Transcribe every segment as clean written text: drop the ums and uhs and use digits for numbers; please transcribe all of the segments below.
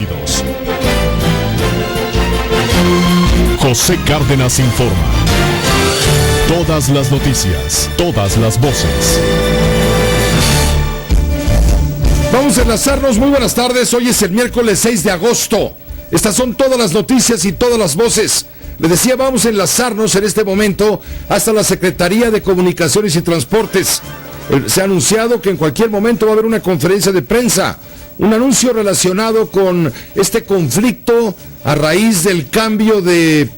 oídos. José Cárdenas informa. Todas las noticias, todas las voces. Vamos a enlazarnos. Muy buenas tardes. Hoy es el miércoles 6 de agosto. Estas son todas las noticias y todas las voces. Les decía, vamos a enlazarnos en este momento hasta la Secretaría de Comunicaciones y Transportes. Se ha anunciado que en cualquier momento va a haber una conferencia de prensa, un anuncio relacionado con este conflicto a raíz del cambio de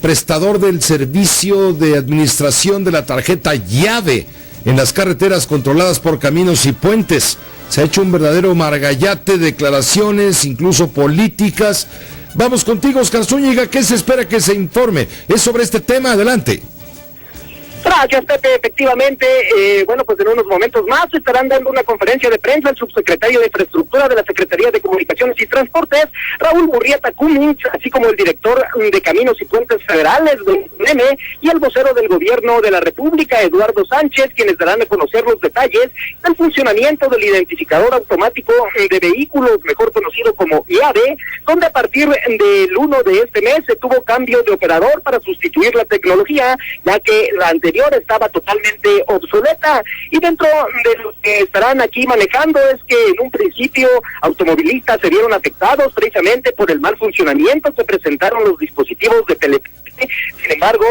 prestador del servicio de administración de la tarjeta llave en las carreteras controladas por Caminos y Puentes. Se ha hecho un verdadero margallate de declaraciones, incluso políticas. Vamos contigo, Oscar Zúñiga. ¿Qué se espera que se informe? Es sobre este tema. Adelante. Gracias, Pepe. Efectivamente, pues en unos momentos más estarán dando una conferencia de prensa el subsecretario de Infraestructura de la Secretaría de Comunicaciones y Transportes, Raúl Murrieta Cummings, así como el director de Caminos y Puentes Federales, don Neme, y el vocero del Gobierno de la República, Eduardo Sánchez, quienes darán a conocer los detalles del funcionamiento del identificador automático de vehículos, mejor conocido como IAVE, donde a partir del 1 de este mes se tuvo cambio de operador para sustituir la tecnología, ya que la anterior estaba totalmente obsoleta. Y dentro de lo que estarán aquí manejando es que en un principio automovilistas se vieron afectados precisamente por el mal funcionamiento que presentaron los dispositivos de telepatía. Sin embargo,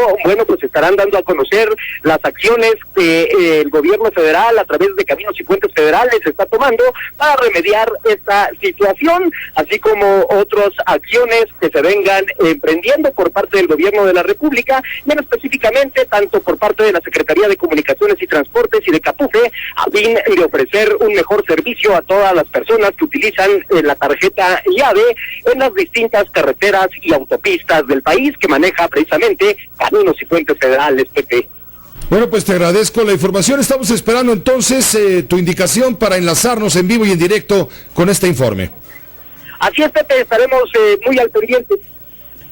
pues estarán dando a conocer las acciones que el gobierno federal a través de Caminos y Puentes Federales está tomando para remediar esta situación, así como otras acciones que se vengan emprendiendo por parte del gobierno de la República, y específicamente tanto por parte de la Secretaría de Comunicaciones y Transportes y de CAPUFE, a fin de ofrecer un mejor servicio a todas las personas que utilizan la tarjeta llave en las distintas carreteras y autopistas del país que maneja precisamente Caminos y Puentes Federales, Pepe. Bueno, pues te agradezco la información. Estamos esperando entonces tu indicación para enlazarnos en vivo y en directo con este informe. Así es, Pepe, estaremos muy al pendiente.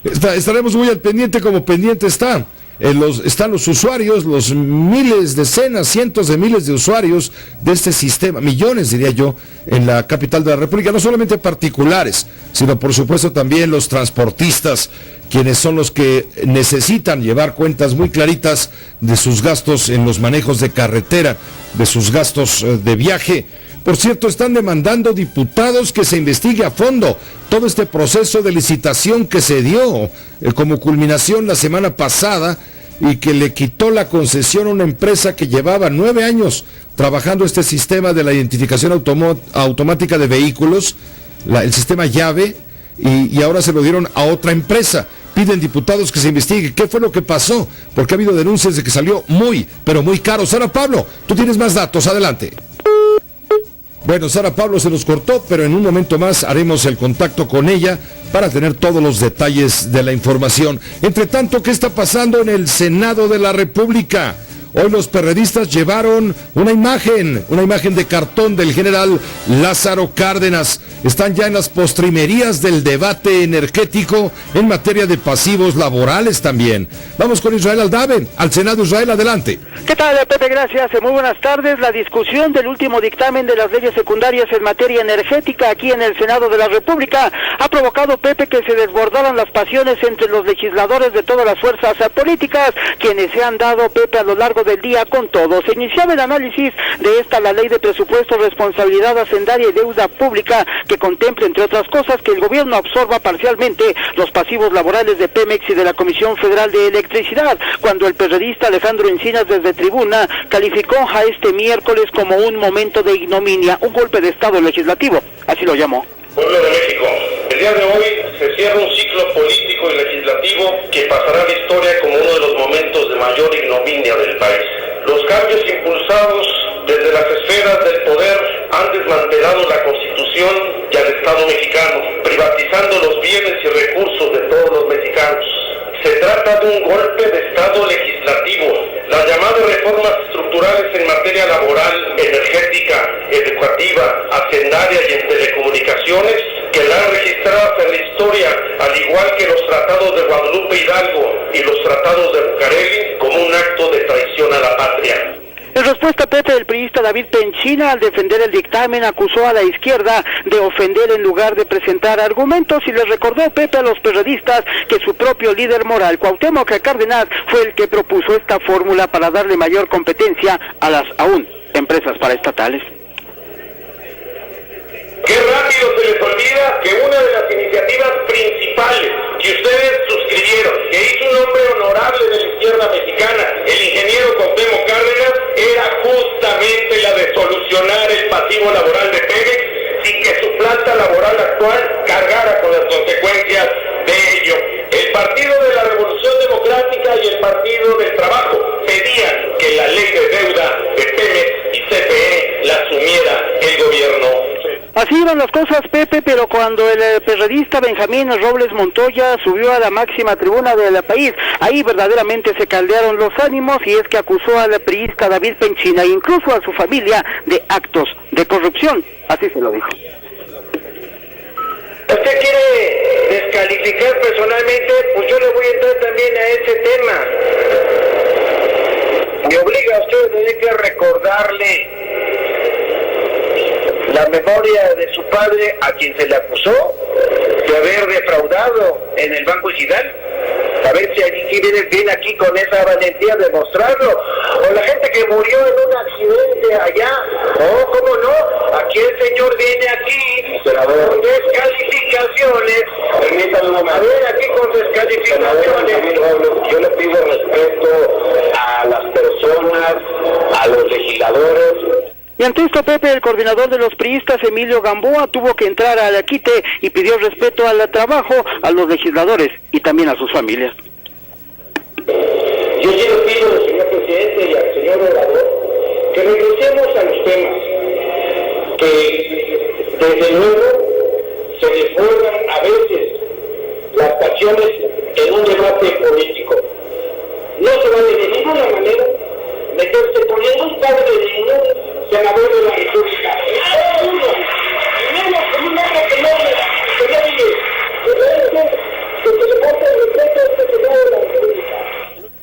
Estaremos muy al pendiente, como pendiente están los usuarios, los miles, decenas, cientos de miles de usuarios de este sistema, millones diría yo, en la capital de la República, no solamente particulares, sino por supuesto también los transportistas, quienes son los que necesitan llevar cuentas muy claritas de sus gastos en los manejos de carretera, de sus gastos de viaje. Por cierto, están demandando diputados que se investigue a fondo todo este proceso de licitación que se dio como culminación la semana pasada y que le quitó la concesión a una empresa que llevaba 9 años trabajando este sistema de la identificación automática de vehículos, el sistema llave, y ahora se lo dieron a otra empresa. Piden diputados que se investigue qué fue lo que pasó, porque ha habido denuncias de que salió muy, pero muy caro. Sara Pablo, tú tienes más datos, adelante. Bueno, Sara Pablo se nos cortó, pero en un momento más haremos el contacto con ella para tener todos los detalles de la información. Entre tanto, ¿qué está pasando en el Senado de la República? Hoy los perredistas llevaron una imagen de cartón del general Lázaro Cárdenas. Están ya en las postrimerías del debate energético en materia de pasivos laborales también. Vamos con Israel Aldave, al Senado. Israel, adelante. ¿Qué tal, Pepe? Gracias. Muy buenas tardes. La discusión del último dictamen de las leyes secundarias en materia energética aquí en el Senado de la República ha provocado, Pepe, que se desbordaran las pasiones entre los legisladores de todas las fuerzas políticas, quienes se han dado, Pepe, a lo largo del día con todo. Se iniciaba el análisis de la ley de presupuesto, responsabilidad hacendaria y deuda pública, que contempla, entre otras cosas, que el gobierno absorba parcialmente los pasivos laborales de Pemex y de la Comisión Federal de Electricidad, cuando el periodista Alejandro Encinas desde tribuna calificó a este miércoles como un momento de ignominia, un golpe de estado legislativo, así lo llamó. Pueblo de México, el día de hoy se cierra un ciclo político y legislativo que pasará a la historia como uno de los momentos de mayor ignominia del país. Los cambios impulsados desde las esferas del poder han desmantelado la Constitución y al Estado mexicano, privatizando los bienes y recursos de todos los mexicanos. Se trata de un golpe de Estado legislativo. Las llamadas reformas estructurales en materia laboral, energética, educativa, hacendaria y en telecomunicaciones quedarán registradas en la historia, al igual que los tratados de Guadalupe Hidalgo y los tratados de Bucareli, como un acto de traición a la patria. En respuesta, Pepe, el priista David Penchina, al defender el dictamen, acusó a la izquierda de ofender en lugar de presentar argumentos y les recordó, Pepe, a los periodistas que su propio líder moral, Cuauhtémoc Cárdenas, fue el que propuso esta fórmula para darle mayor competencia a las aún empresas paraestatales. Qué rápido se les olvida que una de las iniciativas principales que ustedes suscribieron, que hizo un hombre honorable de la izquierda mexicana, el ingeniero Cuauhtémoc Cárdenas, era justamente la de solucionar el pasivo laboral de Pemex sin que su planta laboral actual cargara con las consecuencias de ello. El Partido de la Revolución Democrática y el Partido del Trabajo pedían que la ley de deuda de Pemex y CFE la asumiera el gobierno. Así iban las cosas, Pepe, pero cuando el periodista Benjamín Robles Montoya subió a la máxima tribuna del país, ahí verdaderamente se caldearon los ánimos y es que acusó al priista David Penchina e incluso a su familia de actos de corrupción. Así se lo dijo. ¿Usted quiere descalificar personalmente? Pues yo le voy a entrar también a ese tema. Me obliga a usted a tener que recordarle la memoria de su padre, a quien se le acusó de haber defraudado en el Banco Ejidal. A ver si viene aquí con esa valentía de mostrarlo. O la gente que murió en un accidente allá. Oh, ¿cómo no? Aquí el señor viene aquí con descalificaciones. A ver, aquí con descalificaciones. Yo le pido respeto a las personas, a los legisladores. Y ante esto, Pepe, el coordinador de los priistas, Emilio Gamboa, tuvo que entrar al quite y pidió respeto al trabajo, a los legisladores y también a sus familias. Yo sí le pido al señor presidente y al señor orador que regresemos a los temas, que desde luego se desbordan a veces las pasiones en un debate político. No se vale de ninguna manera meterse poniendo un padre de ningún senador de la República.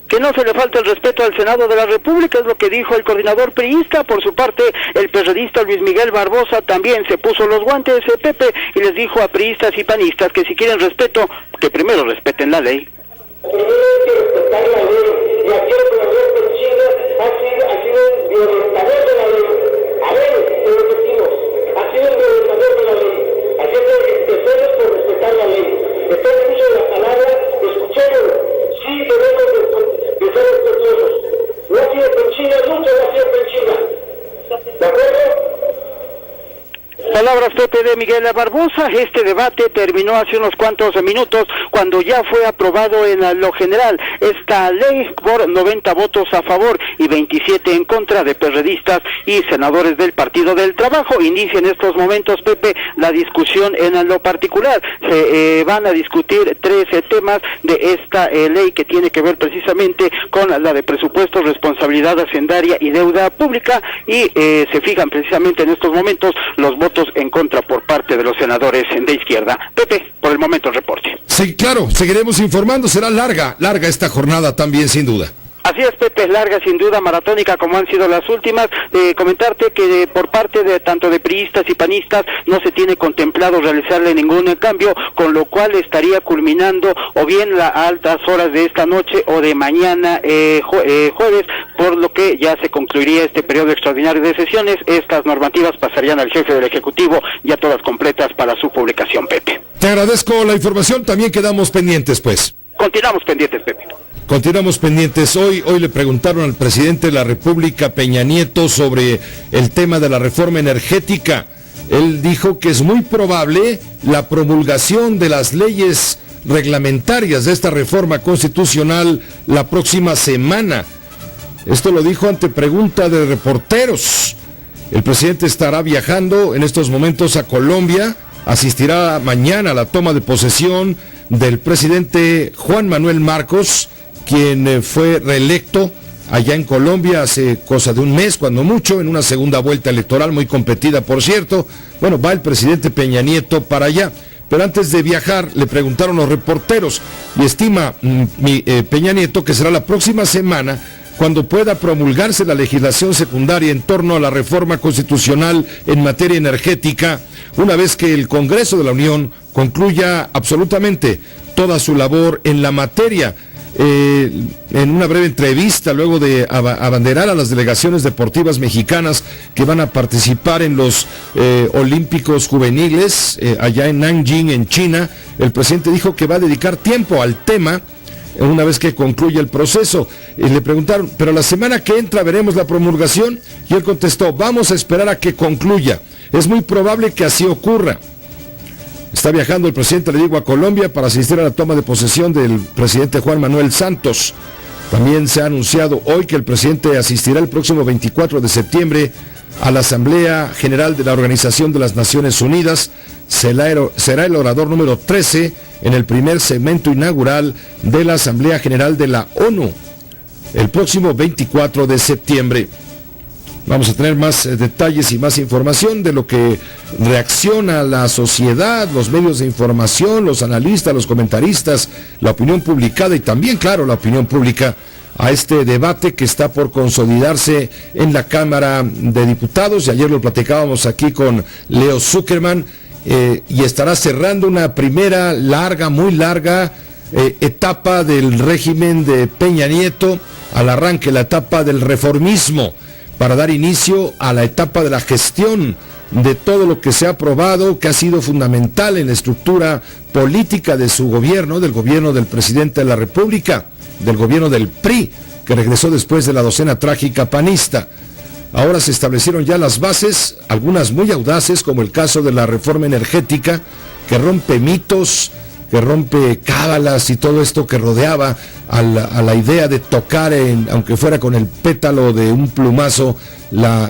Que no se le falte el respeto al Senado de la República, es lo que dijo el coordinador priista. Por su parte, el periodista Luis Miguel Barbosa también se puso los guantes, Pepe, y les dijo a priistas y panistas que si quieren respeto, que primero respeten la ley. Primero hay que respetar la ley, y aquí el profesor Penchina ha sido el violentador de la ley. A ver, te lo repetimos, ha sido el violentador de la ley. Así que empecemos por respetar la ley. Después del uso de la palabra, escuchémoslo. Sí, debemos de ser respetuosos. No ha sido Penchina, nunca ha sido Penchina. ¿De acuerdo? Palabras, Pepe, de Miguel Barbosa. Este debate terminó hace unos cuantos minutos cuando ya fue aprobado en lo general esta ley por 90 votos a favor y 27 en contra de periodistas y senadores del Partido del Trabajo. Inicia en estos momentos, Pepe, la discusión en lo particular. Se van a discutir 13 temas de esta ley que tiene que ver precisamente con la de presupuestos, responsabilidad hacendaria y deuda pública, y se fijan precisamente en estos momentos los votos en contra por parte de los senadores de izquierda. Pepe, por el momento el reporte. Sí, claro, seguiremos informando, será larga esta jornada también, sin duda. Así es, Pepe, es larga, sin duda, maratónica como han sido las últimas. Comentarte que por parte de tanto de priistas y panistas no se tiene contemplado realizarle ningún cambio, con lo cual estaría culminando o bien a altas horas de esta noche o de mañana jueves, por lo que ya se concluiría este periodo extraordinario de sesiones. Estas normativas pasarían al jefe del Ejecutivo ya todas completas para su publicación, Pepe. Te agradezco la información, también quedamos pendientes, pues. Continuamos pendientes, Pepe. Continuamos pendientes. Hoy le preguntaron al presidente de la República, Peña Nieto, sobre el tema de la reforma energética. Él dijo que es muy probable la promulgación de las leyes reglamentarias de esta reforma constitucional la próxima semana. Esto lo dijo ante pregunta de reporteros. El presidente estará viajando en estos momentos a Colombia, asistirá mañana a la toma de posesión del presidente Juan Manuel Marcos, quien fue reelecto allá en Colombia hace cosa de un mes, cuando mucho, en una segunda vuelta electoral muy competida, por cierto. Bueno, va el presidente Peña Nieto para allá. Pero antes de viajar, le preguntaron los reporteros, y estima Peña Nieto que será la próxima semana cuando pueda promulgarse la legislación secundaria en torno a la reforma constitucional en materia energética, una vez que el Congreso de la Unión concluya absolutamente toda su labor en la materia. En una breve entrevista, luego de abanderar a las delegaciones deportivas mexicanas que van a participar en los Olímpicos Juveniles allá en Nanjing, en China, el presidente dijo que va a dedicar tiempo al tema una vez que concluya el proceso. Le preguntaron, ¿pero la semana que entra veremos la promulgación? Y él contestó, vamos a esperar a que concluya. Es muy probable que así ocurra. Está viajando el presidente, le digo, a Colombia para asistir a la toma de posesión del presidente Juan Manuel Santos. También se ha anunciado hoy que el presidente asistirá el próximo 24 de septiembre a la Asamblea General de la Organización de las Naciones Unidas. Será el orador número 13 en el primer segmento inaugural de la Asamblea General de la ONU, el próximo 24 de septiembre. Vamos a tener más detalles y más información de lo que reacciona la sociedad, los medios de información, los analistas, los comentaristas, la opinión publicada y también, claro, la opinión pública a este debate que está por consolidarse en la Cámara de Diputados. Y ayer lo platicábamos aquí con Leo Zuckerman, y estará cerrando una primera larga, muy larga etapa del régimen de Peña Nieto, al arranque la etapa del reformismo, para dar inicio a la etapa de la gestión de todo lo que se ha aprobado, que ha sido fundamental en la estructura política de su gobierno, del gobierno del presidente de la República, del gobierno del PRI, que regresó después de la docena trágica panista. Ahora se establecieron ya las bases, algunas muy audaces, como el caso de la reforma energética, que rompe mitos, que rompe cábalas y todo esto que rodeaba a la idea de tocar, aunque fuera con el pétalo de un plumazo,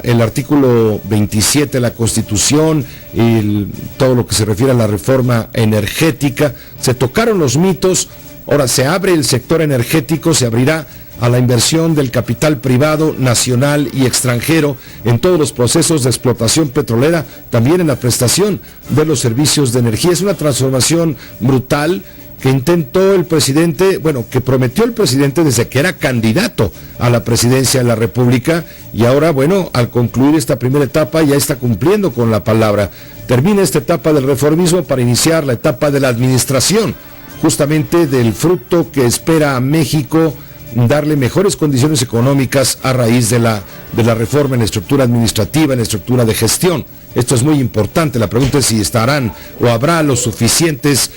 el artículo 27 de la Constitución y todo lo que se refiere a la reforma energética. Se tocaron los mitos, ahora se abre el sector energético, se abrirá a la inversión del capital privado, nacional y extranjero en todos los procesos de explotación petrolera, también en la prestación de los servicios de energía. Es una transformación brutal que intentó el presidente, que prometió el presidente desde que era candidato a la presidencia de la República, y ahora, al concluir esta primera etapa ya está cumpliendo con la palabra. Termina esta etapa del reformismo para iniciar la etapa de la administración, justamente del fruto que espera a México, darle mejores condiciones económicas a raíz de la reforma en la estructura administrativa, en la estructura de gestión. Esto es muy importante. La pregunta es si estarán o habrá los suficientes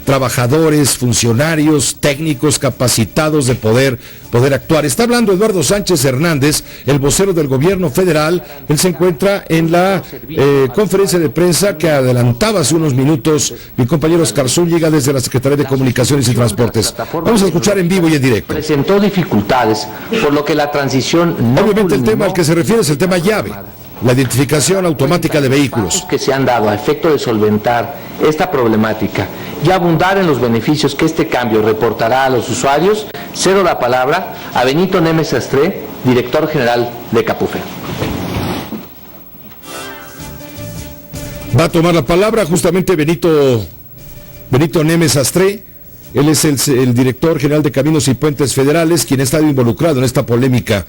trabajadores, funcionarios, técnicos capacitados de poder actuar. Está hablando Eduardo Sánchez Hernández, el vocero del gobierno federal. Él se encuentra en la conferencia de prensa que adelantaba hace unos minutos mi compañero Oscar Zúñiga desde la Secretaría de Comunicaciones y Transportes. Vamos a escuchar en vivo y en directo. Presentó dificultades, por lo que la transición no Obviamente el tema al que se refiere es el tema llave, la identificación automática de vehículos. Que se han dado a efecto de solventar esta problemática y abundar en los beneficios que este cambio reportará a los usuarios, cedo la palabra a Benito Nemes Sastré, director general de Capufe. Va a tomar la palabra justamente Benito Nemes Sastré. Él es el director general de Caminos y Puentes Federales, quien ha estado involucrado en esta polémica.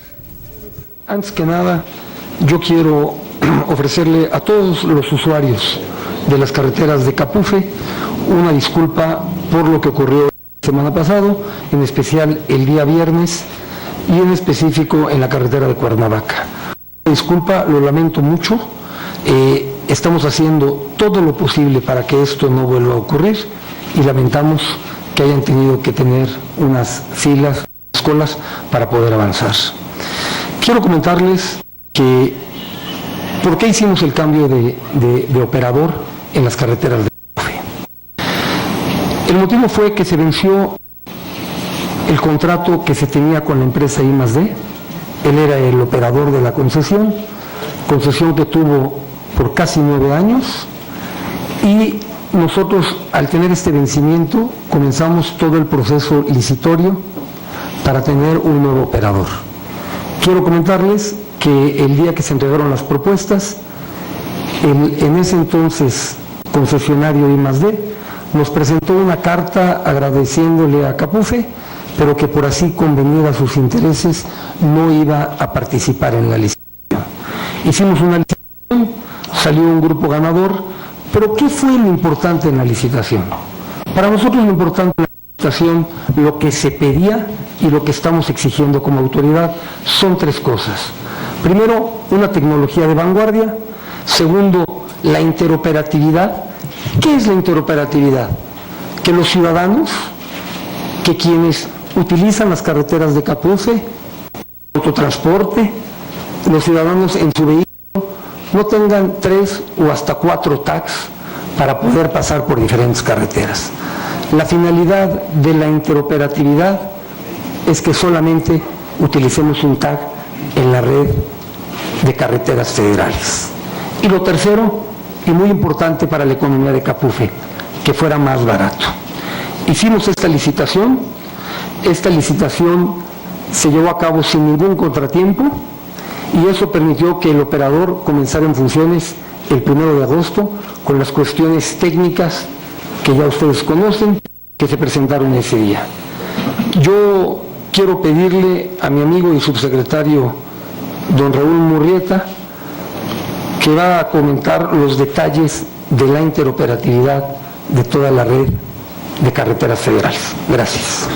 Antes que nada, yo quiero ofrecerle a todos los usuarios de las carreteras de Capufe una disculpa por lo que ocurrió la semana pasada, en especial el día viernes y en específico en la carretera de Cuernavaca. Disculpa, lo lamento mucho, estamos haciendo todo lo posible para que esto no vuelva a ocurrir y lamentamos que hayan tenido que tener unas filas, unas colas para poder avanzar. Quiero comentarles que ¿por qué hicimos el cambio de operador en las carreteras de Capufe? El motivo fue que se venció el contrato que se tenía con la empresa I+D. Él era el operador de la concesión que tuvo por casi 9 años, y nosotros, al tener este vencimiento, comenzamos todo el proceso licitorio para tener un nuevo operador. Quiero comentarles que el día que se entregaron las propuestas, en ese entonces concesionario I+D nos presentó una carta agradeciéndole a Capufe pero que por así convenir a sus intereses no iba a participar en la licitación. Hicimos una licitación, salió un grupo ganador, pero ¿qué fue lo importante en la licitación? Para nosotros lo importante en la licitación, lo que se pedía y lo que estamos exigiendo como autoridad son tres cosas. Primero, una tecnología de vanguardia. Segundo, la interoperatividad. ¿Qué es la interoperatividad? Que los ciudadanos, que quienes utilizan las carreteras de Capufe, autotransporte, los ciudadanos en su vehículo, no tengan 3 o hasta 4 tags para poder pasar por diferentes carreteras. La finalidad de la interoperatividad es que solamente utilicemos un tag en la red de carreteras federales. Y lo tercero, y muy importante para la economía de Capufe, que fuera más barato. Hicimos esta licitación se llevó a cabo sin ningún contratiempo y eso permitió que el operador comenzara en funciones el 1 de agosto con las cuestiones técnicas que ya ustedes conocen, que se presentaron ese día. Yo quiero pedirle a mi amigo y subsecretario don Raúl Murrieta, que va a comentar los detalles de la interoperatividad de toda la red de carreteras federales. Gracias.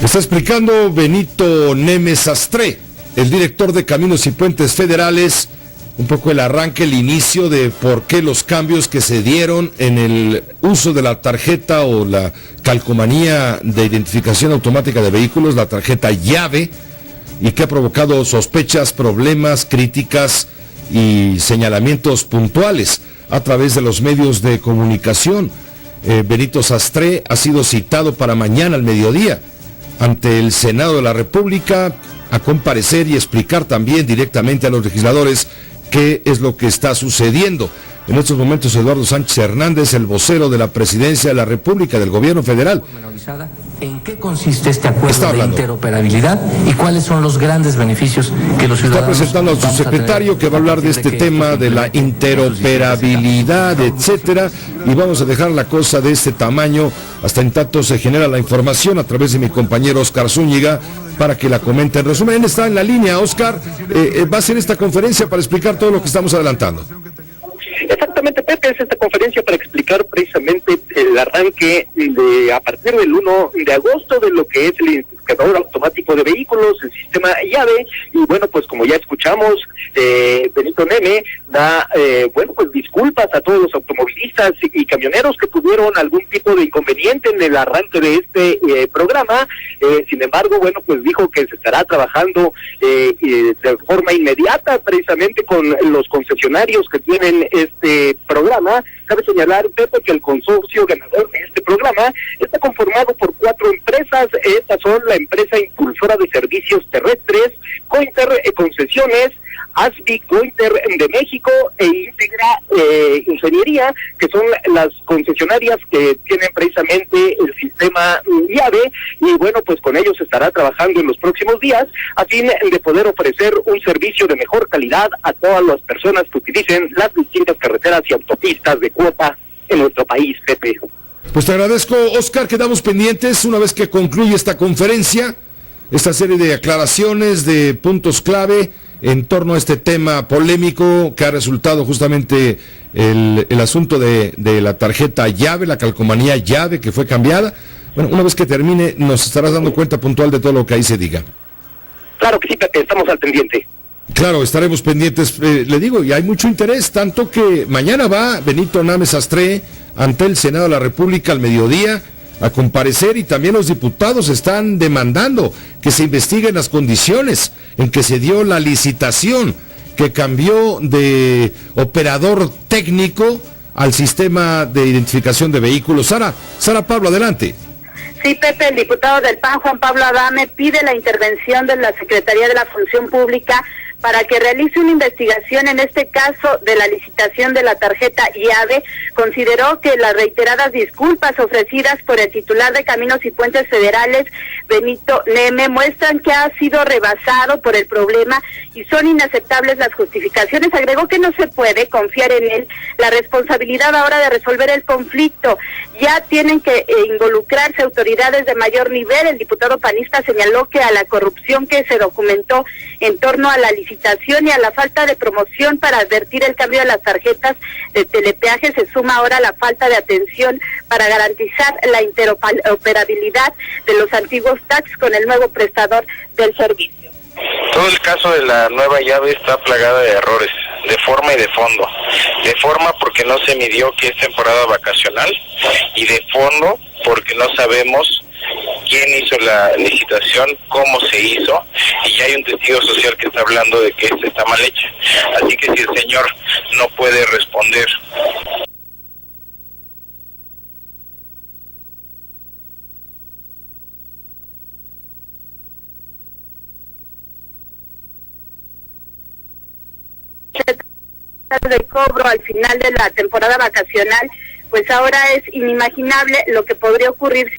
Está explicando Benito Nemes Astré, el director de Caminos y Puentes Federales, un poco el arranque, el inicio de por qué los cambios que se dieron en el uso de la tarjeta o la calcomanía de identificación automática de vehículos, la tarjeta llave, y que ha provocado sospechas, problemas, críticas y señalamientos puntuales a través de los medios de comunicación. Benito Sastre ha sido citado para mañana al mediodía ante el Senado de la República a comparecer y explicar también directamente a los legisladores qué es lo que está sucediendo. En estos momentos Eduardo Sánchez Hernández, el vocero de la Presidencia de la República, del Gobierno Federal. ¿En qué consiste este acuerdo de interoperabilidad y cuáles son los grandes beneficios que los ciudadanos... Está presentando al subsecretario que va a hablar de este tema de la interoperabilidad, etcétera, y vamos a dejar la cosa de este tamaño hasta en tanto se genera la información a través de mi compañero Oscar Zúñiga para que la comente. En resumen, él está en la línea. Oscar, va a hacer esta conferencia para explicar todo lo que estamos adelantando. Exactamente, Pepe, es esta conferencia para explicar precisamente el arranque a partir del 1 de agosto de lo que es el identificador automático de vehículos, el sistema llave, y bueno, pues como ya escuchamos, Benito Neme da, pues disculpas a todos los automovilistas y camioneros que tuvieron algún tipo de inconveniente en el arranque de este programa. Sin embargo, bueno, pues dijo que se estará trabajando de forma inmediata precisamente con los concesionarios que tienen este programa. Cabe señalar, Pepe, que el consorcio ganador de este programa está conformado por 4 empresas. Estas son la empresa impulsora de servicios terrestres, Cointer Concesiones, ASBI Cointer de México e Integra Ingeniería, que son las concesionarias que tienen precisamente el sistema llave, y bueno, pues con ellos se estará trabajando en los próximos días a fin de poder ofrecer un servicio de mejor calidad a todas las personas que utilicen las distintas carreteras y autopistas de cuota en nuestro país, Pepe. Pues te agradezco, Oscar, quedamos pendientes una vez que concluye esta conferencia, esta serie de aclaraciones, de puntos clave en torno a este tema polémico que ha resultado justamente el asunto de la tarjeta llave, la calcomanía llave que fue cambiada. Bueno, una vez que termine nos estarás dando cuenta puntual de todo lo que ahí se diga. Claro que sí, Pepe, estamos al pendiente. Claro, estaremos pendientes, le digo, y hay mucho interés, tanto que mañana va Benito Nemes Astré ante el Senado de la República al mediodía a comparecer, y también los diputados están demandando que se investiguen las condiciones en que se dio la licitación que cambió de operador técnico al sistema de identificación de vehículos. Sara Pablo, adelante. Sí, Pepe, el diputado del PAN, Juan Pablo Adame, pide la intervención de la Secretaría de la Función Pública para que realice una investigación en este caso de la licitación de la tarjeta IAVE. Consideró que las reiteradas disculpas ofrecidas por el titular de Caminos y Puentes Federales, Benito Neme, muestran que ha sido rebasado por el problema y son inaceptables las justificaciones. Agregó que no se puede confiar en él la responsabilidad ahora de resolver el conflicto. Ya tienen que involucrarse autoridades de mayor nivel. El diputado panista señaló que a la corrupción que se documentó en torno a la licitación y a la falta de promoción para advertir el cambio de las tarjetas de telepeaje se suma ahora la falta de atención para garantizar la interoperabilidad de los antiguos taxis con el nuevo prestador del servicio. Todo el caso de la nueva llave está plagada de errores, de forma y de fondo. De forma porque no se midió que es temporada vacacional y de fondo porque no sabemos quién hizo la licitación, cómo se hizo, y ya hay un testigo social que está hablando de que esta está mal hecha. Así que si el señor no puede responder de cobro al final de la temporada vacacional, pues ahora es inimaginable lo que podría ocurrir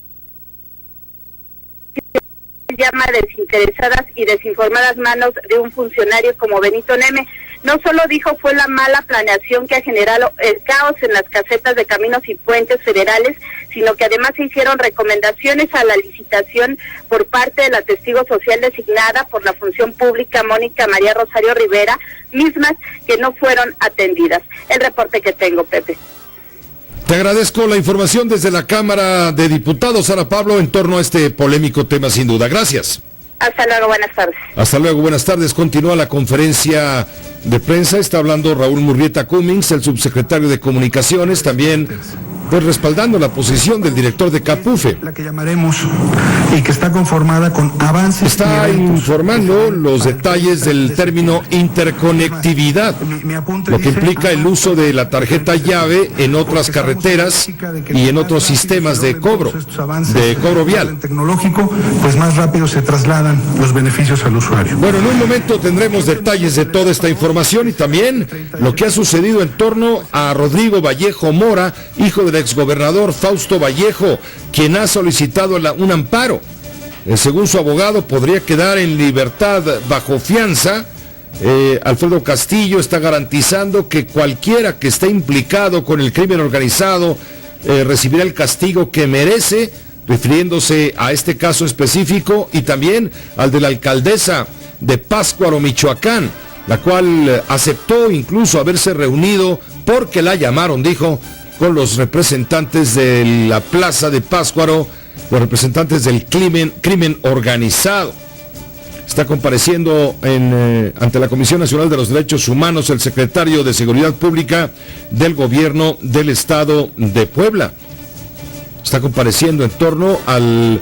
si llama desinteresadas y desinformadas manos de un funcionario como Benito Neme. No solo dijo fue la mala planeación que ha generado el caos en las casetas de Caminos y Puentes Federales, sino que además se hicieron recomendaciones a la licitación por parte de la testigo social designada por la función pública Mónica María Rosario Rivera, mismas que no fueron atendidas. El reporte que tengo, Pepe. Te agradezco la información desde la Cámara de Diputados, Sara Pablo, en torno a este polémico tema, sin duda. Gracias. Hasta luego, buenas tardes. Hasta luego, buenas tardes. Continúa la conferencia de prensa. Está hablando Raúl Murrieta Cummings, el subsecretario de Comunicaciones, también pues respaldando la posición del director de Capufe. La que llamaremos y que está conformada con avances. Está informando los detalles del término interconectividad, lo que implica el uso de la tarjeta llave en otras carreteras y en otros sistemas de cobro vial. Tecnológico, pues más rápido se trasladan los beneficios al usuario. Bueno, en un momento tendremos detalles de toda esta información y también lo que ha sucedido en torno a Rodrigo Vallejo Mora, hijo del exgobernador Fausto Vallejo, quien ha solicitado un amparo. Según su abogado, podría quedar en libertad bajo fianza. Alfredo Castillo está garantizando que cualquiera que esté implicado con el crimen organizado recibirá el castigo que merece, refiriéndose a este caso específico y también al de la alcaldesa de Pátzcuaro, Michoacán, la cual aceptó incluso haberse reunido porque la llamaron, dijo, con los representantes de la plaza de Pátzcuaro, los representantes del crimen organizado. Está compareciendo ante la Comisión Nacional de los Derechos Humanos el secretario de Seguridad Pública del Gobierno del Estado de Puebla. Está compareciendo en torno al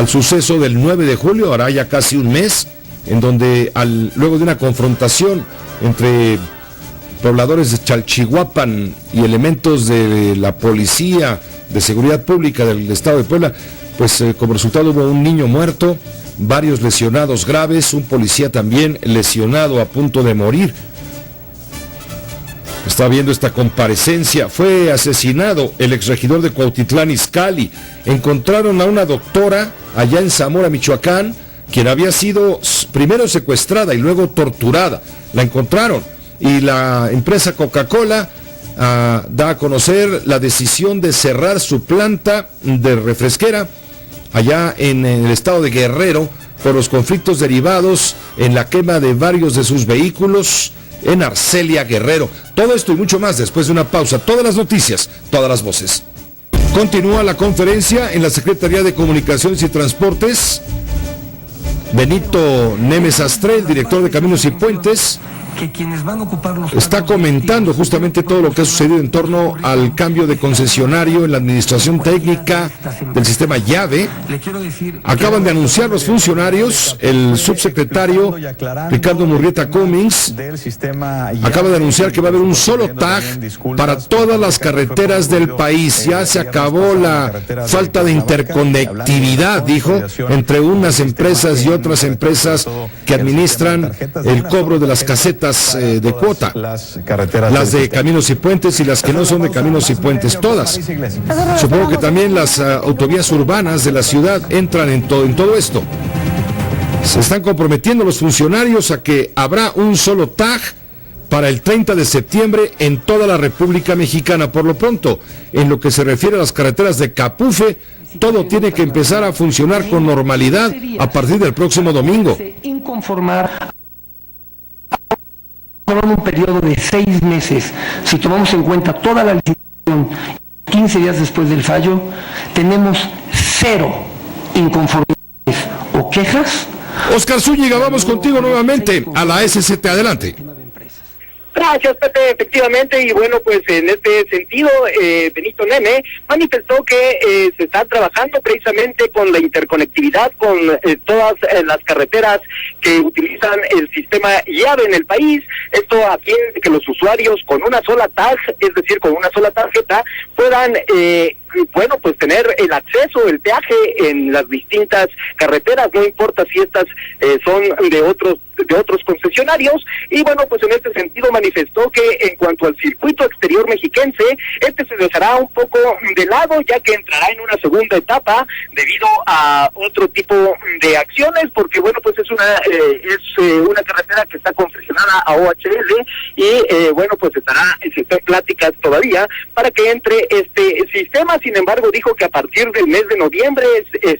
suceso del 9 de julio, hará ya casi un mes, en donde luego de una confrontación entre pobladores de Chalchihuapan y elementos de la Policía de Seguridad Pública del Estado de Puebla, pues como resultado hubo un niño muerto, varios lesionados graves, un policía también lesionado a punto de morir. Está viendo esta comparecencia. Fue asesinado el exregidor de Cuautitlán Izcalli. Encontraron a una doctora allá en Zamora, Michoacán, quien había sido primero secuestrada y luego torturada. La encontraron. Y la empresa Coca-Cola da a conocer la decisión de cerrar su planta de refresquera allá en el estado de Guerrero por los conflictos derivados en la quema de varios de sus vehículos en Arcelia, Guerrero. Todo esto y mucho más después de una pausa. Todas las noticias, todas las voces. Continúa la conferencia en la Secretaría de Comunicaciones y Transportes. Benito Neme Sastre, el director de Caminos y Puentes, que quienes van a ocupar los está comentando justamente todo lo que ha sucedido en torno al cambio de concesionario en la administración técnica del sistema llave. Acaban de anunciar los funcionarios, el subsecretario Ricardo Murrieta Cummings acaba de anunciar que va a haber un solo tag para todas las carreteras del país. Ya se acabó la falta de interconectividad, dijo, entre unas empresas y otras empresas que administran el cobro de las casetas de cuota, las de Caminos y Puentes y las que no son de Caminos y Puentes, todas. Supongo que también las autovías urbanas de la ciudad entran en todo esto. Se están comprometiendo los funcionarios a que habrá un solo tag para el 30 de septiembre en toda la República Mexicana. Por lo pronto, en lo que se refiere a las carreteras de Capufe, todo tiene que empezar a funcionar con normalidad a partir del próximo domingo. Inconformar con un periodo de 6 meses, si tomamos en cuenta toda la licitación, 15 días después del fallo, tenemos 0 inconformidades o quejas. Oscar Zúñiga, vamos contigo nuevamente a la SCT, adelante. Gracias, Pepe, efectivamente, y bueno, pues en este sentido, Benito Neme manifestó que se está trabajando precisamente con la interconectividad con todas las carreteras que utilizan el sistema llave en el país, esto a fin de que los usuarios con una sola tag, es decir, con una sola tarjeta, puedan bueno, pues tener el acceso, el peaje en las distintas carreteras, no importa si estas son de otros concesionarios. Y bueno, pues en este sentido manifestó que en cuanto al circuito exterior mexiquense, este se dejará un poco de lado, ya que entrará en una segunda etapa debido a otro tipo de acciones, porque bueno, pues es una carretera que está concesionada a OHL y bueno, pues está en pláticas todavía para que entre este sistema. Sin embargo, dijo que a partir del mes de noviembre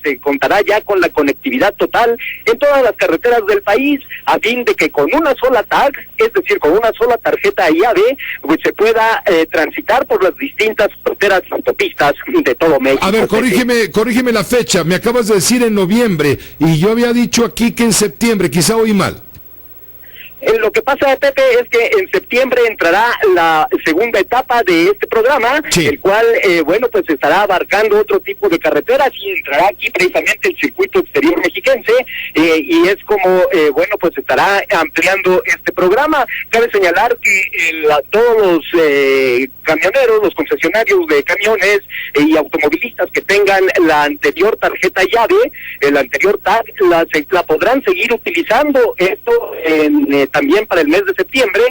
se contará ya con la conectividad total en todas las carreteras del país, a fin de que con una sola tag, es decir, con una sola tarjeta llave, pues se pueda transitar por las distintas carreteras y autopistas de todo México. A ver, corrígeme la fecha. Me acabas de decir en noviembre y yo había dicho aquí que en septiembre, quizá oí mal. Lo que pasa, Pepe, es que en septiembre entrará la segunda etapa de este programa, sí, el cual, bueno, pues estará abarcando otro tipo de carreteras y entrará aquí precisamente el circuito exterior mexiquense y es como, bueno, pues estará ampliando este programa. Cabe señalar que todos los camioneros, los concesionarios de camiones y automovilistas que tengan la anterior tarjeta llave, el anterior tag, la podrán seguir utilizando. Esto también para el mes de septiembre,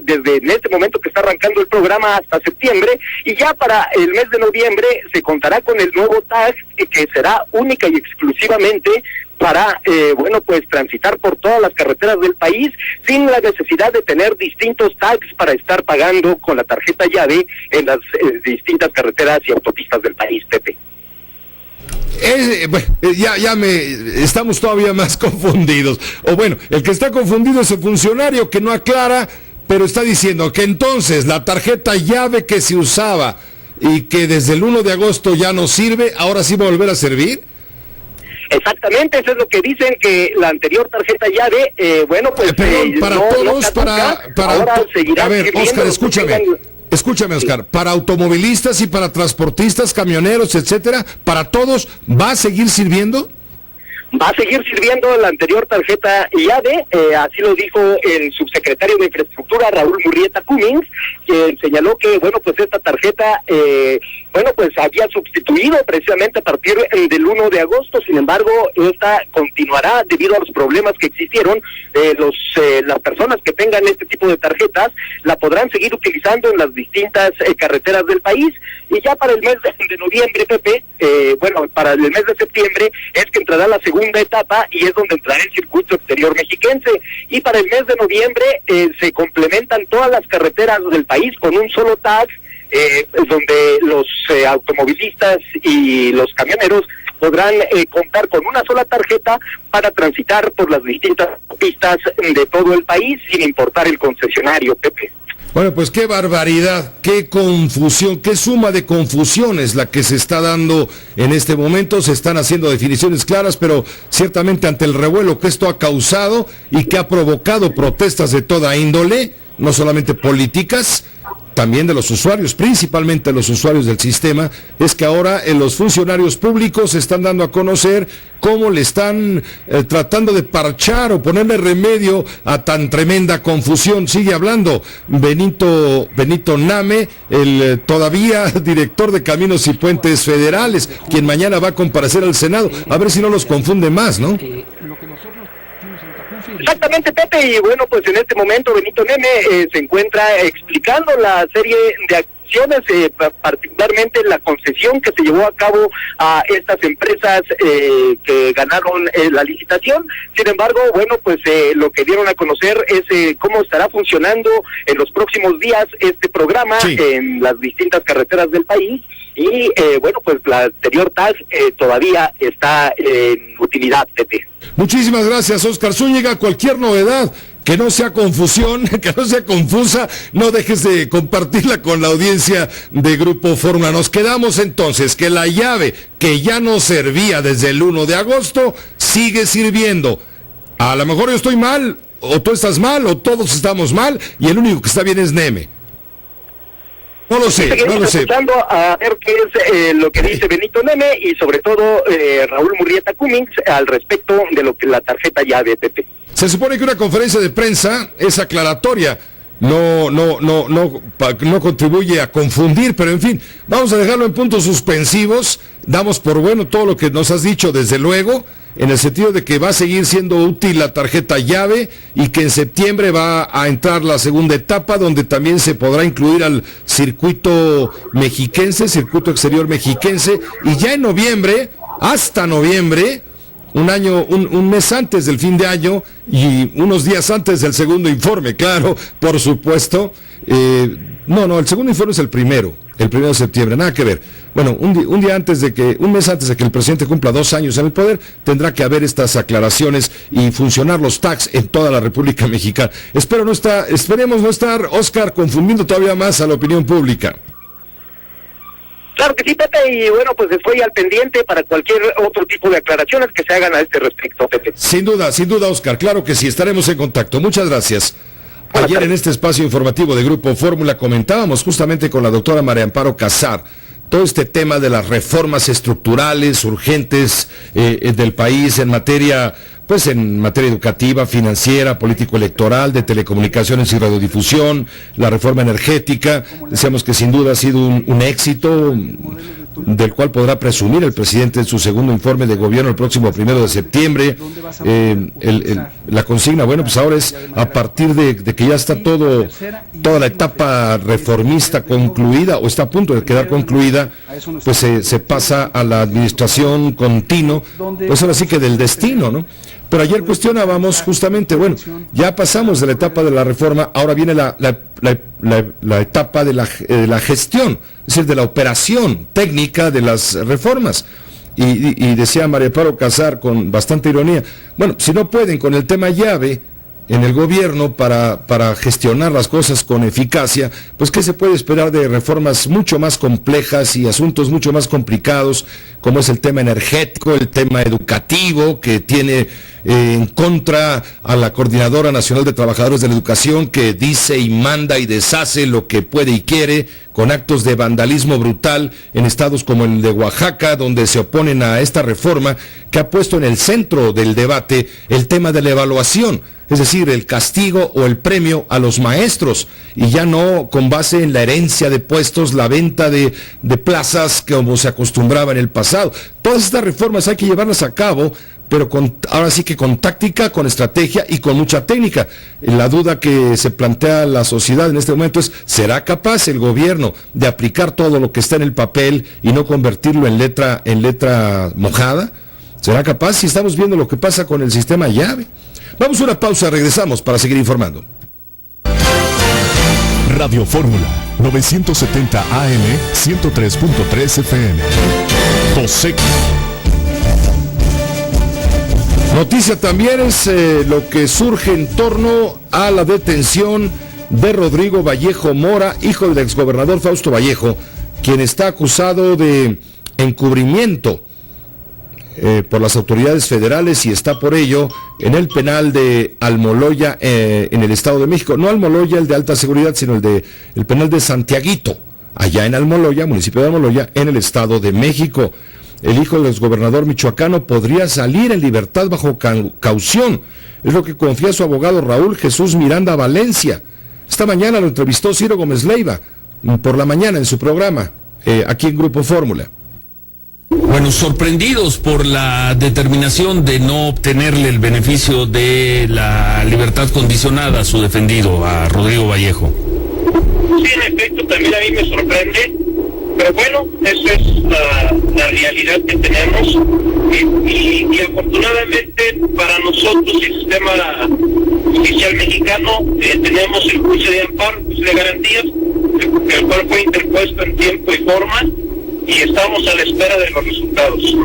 desde en este momento que está arrancando el programa hasta septiembre, y ya para el mes de noviembre se contará con el nuevo tag que será única y exclusivamente para, bueno, pues transitar por todas las carreteras del país sin la necesidad de tener distintos tags para estar pagando con la tarjeta llave en las distintas carreteras y autopistas del país, Pepe. Estamos todavía más confundidos. O bueno, el que está confundido es el funcionario que no aclara, pero está diciendo que entonces la tarjeta llave que se usaba y que desde el 1 de agosto ya no sirve, ahora sí va a volver a servir. Exactamente, eso es lo que dicen, que la anterior tarjeta llave, bueno, pues para todos, a ver, Oscar, escúchame, Oscar, para automovilistas y para transportistas, camioneros, etcétera, para todos, ¿va a seguir sirviendo? Va a seguir sirviendo la anterior tarjeta llave, así lo dijo el subsecretario de Infraestructura, Raúl Murrieta Cummings, que señaló que, bueno, pues esta tarjeta, bueno, pues había sustituido precisamente a partir del 1 de agosto, sin embargo, esta continuará debido a los problemas que existieron. Las personas que tengan este tipo de tarjetas la podrán seguir utilizando en las distintas carreteras del país, y ya para el mes de noviembre, Pepe, bueno, para el mes de septiembre es que entrará la segunda etapa y es donde entrará el circuito exterior mexiquense, y para el mes de noviembre se complementan todas las carreteras del país con un solo tag, donde los automovilistas y los camioneros podrán contar con una sola tarjeta para transitar por las distintas pistas de todo el país sin importar el concesionario, Pepe. Bueno, pues qué barbaridad, qué confusión, qué suma de confusiones la que se está dando en este momento. Se están haciendo definiciones claras, pero ciertamente ante el revuelo que esto ha causado y que ha provocado protestas de toda índole, no solamente políticas, también de los usuarios, principalmente los usuarios del sistema, es que ahora los funcionarios públicos se están dando a conocer cómo le están tratando de parchar o ponerle remedio a tan tremenda confusión. Sigue hablando Benito Name, el todavía director de Caminos y Puentes Federales, quien mañana va a comparecer al Senado. A ver si no los confunde más, ¿no? Exactamente, Pepe, y bueno, pues en este momento Benito Neme se encuentra explicando la serie de acciones, particularmente la concesión que se llevó a cabo a estas empresas que ganaron la licitación. Sin embargo, bueno, pues lo que dieron a conocer es cómo estará funcionando en los próximos días este programa en las distintas carreteras del país. Y bueno, pues la anterior TAG todavía está en utilidad, Pepe. Muchísimas gracias, Óscar Zúñiga. Cualquier novedad que no sea confusión, que no sea confusa, no dejes de compartirla con la audiencia de Grupo Fórmula. Nos quedamos entonces que la llave que ya no servía desde el 1 de agosto sigue sirviendo. A lo mejor yo estoy mal, o tú estás mal, o todos estamos mal, y el único que está bien es Neme. No lo sé. Escuchando a ver qué es lo que dice Benito Neme y sobre todo Raúl Murrieta Cummings al respecto de lo que la tarjeta llave, Pepe. Se supone que una conferencia de prensa es aclaratoria, no contribuye a confundir, pero en fin, vamos a dejarlo en puntos suspensivos. Damos por bueno todo lo que nos has dicho, desde luego, en el sentido de que va a seguir siendo útil la tarjeta llave y que en septiembre va a entrar la segunda etapa, donde también se podrá incluir al circuito exterior mexiquense, y ya en noviembre, hasta noviembre, un mes antes del fin de año y unos días antes del segundo informe, claro, por supuesto. El segundo informe es el primero de septiembre, nada que ver. Bueno, un mes antes de que el presidente cumpla 2 años en el poder, tendrá que haber estas aclaraciones y funcionar los tags en toda la República Mexicana. Esperemos no estar, Óscar, confundiendo todavía más a la opinión pública. Claro que sí, Pepe, y bueno, pues estoy al pendiente para cualquier otro tipo de aclaraciones que se hagan a este respecto, Pepe. Sin duda, Óscar, claro que sí, estaremos en contacto. Muchas gracias. Ayer en este espacio informativo de Grupo Fórmula comentábamos justamente con la doctora María Amparo Casar todo este tema de las reformas estructurales urgentes del país en materia educativa, financiera, político-electoral, de telecomunicaciones y radiodifusión, la reforma energética. Decíamos que sin duda ha sido un éxito del cual podrá presumir el presidente en su segundo informe de gobierno el próximo 1 de septiembre. La consigna, bueno, pues ahora es a partir de que ya está toda la etapa reformista concluida, o está a punto de quedar concluida, pues se pasa a la administración continua, pues ahora sí que del destino, ¿no? Pero ayer cuestionábamos justamente, bueno, ya pasamos de la etapa de la reforma, ahora viene la etapa de la gestión, es decir, de la operación técnica de las reformas. Y decía María Amparo Casar con bastante ironía, bueno, si no pueden con el tema llave en el gobierno para gestionar las cosas con eficacia, pues ¿qué se puede esperar de reformas mucho más complejas y asuntos mucho más complicados, como es el tema energético, el tema educativo, que tiene en contra a la Coordinadora Nacional de Trabajadores de la Educación, que dice y manda y deshace lo que puede y quiere, con actos de vandalismo brutal en estados como el de Oaxaca, donde se oponen a esta reforma que ha puesto en el centro del debate el tema de la evaluación, es decir, el castigo o el premio a los maestros, y ya no con base en la herencia de puestos, la venta de plazas como se acostumbraba en el pasado. Todas estas reformas hay que llevarlas a cabo, pero ahora sí que con táctica, con estrategia y con mucha técnica. La duda que se plantea la sociedad en este momento es, ¿será capaz el gobierno de aplicar todo lo que está en el papel y no convertirlo en letra mojada? ¿Será capaz? Si estamos viendo lo que pasa con el sistema llave. Vamos a una pausa, regresamos para seguir informando. Radio Fórmula 970 AM 103.3 FM. José. Noticia también es lo que surge en torno a la detención de Rodrigo Vallejo Mora, hijo del exgobernador Fausto Vallejo, quien está acusado de encubrimiento por las autoridades federales y está por ello en el penal de Almoloya en el Estado de México. No Almoloya, el de alta seguridad, sino el penal de Santiaguito, allá en Almoloya, municipio de Almoloya, en el Estado de México. El hijo del exgobernador michoacano podría salir en libertad bajo caución. Es lo que confía su abogado Raúl Jesús Miranda Valencia. Esta mañana lo entrevistó Ciro Gómez Leiva, por la mañana en su programa, aquí en Grupo Fórmula. Bueno, sorprendidos por la determinación de no obtenerle el beneficio de la libertad condicionada a su defendido, a Rodrigo Vallejo. Sí, en efecto, también a mí me sorprende, pero bueno, esa es la realidad que tenemos y afortunadamente para nosotros el sistema judicial mexicano tenemos el juicio de amparo, el juicio de garantías, el cual fue interpuesto en tiempo y forma y estamos a la espera de los resultados.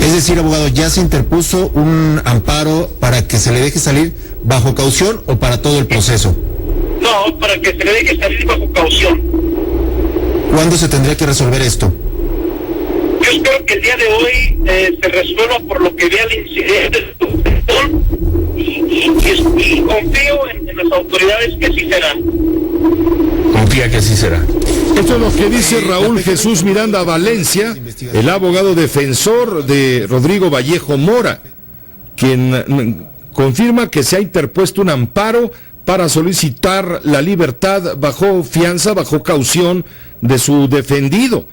Es decir, abogado, ¿ya se interpuso un amparo para que se le deje salir bajo caución o para todo el proceso? No, para que se le deje salir bajo caución. ¿Cuándo se tendría que resolver esto? Yo espero que el día de hoy se resuelva por lo que vea el incidente y confío en las autoridades que así será. Confía que así será. Esto es lo que dice Raúl Jesús Miranda Valencia, el abogado defensor de Rodrigo Vallejo Mora, quien confirma que se ha interpuesto un amparo para solicitar la libertad bajo fianza, bajo caución de su defendido.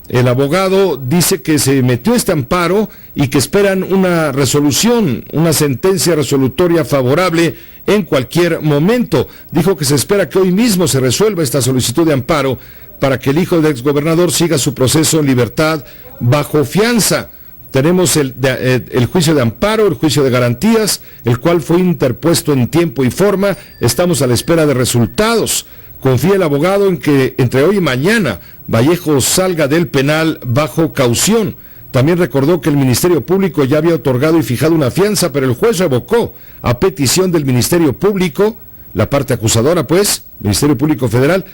El abogado dice que se metió este amparo y que esperan una resolución, una sentencia resolutoria favorable en cualquier momento. Dijo que se espera que hoy mismo se resuelva esta solicitud de amparo para que el hijo del exgobernador siga su proceso en libertad bajo fianza. Tenemos el juicio de amparo, el juicio de garantías, el cual fue interpuesto en tiempo y forma. Estamos a la espera de resultados. Confía el abogado en que entre hoy y mañana Vallejo salga del penal bajo caución. También recordó que el Ministerio Público ya había otorgado y fijado una fianza, pero el juez revocó a petición del Ministerio Público, la parte acusadora pues, Ministerio Público Federal,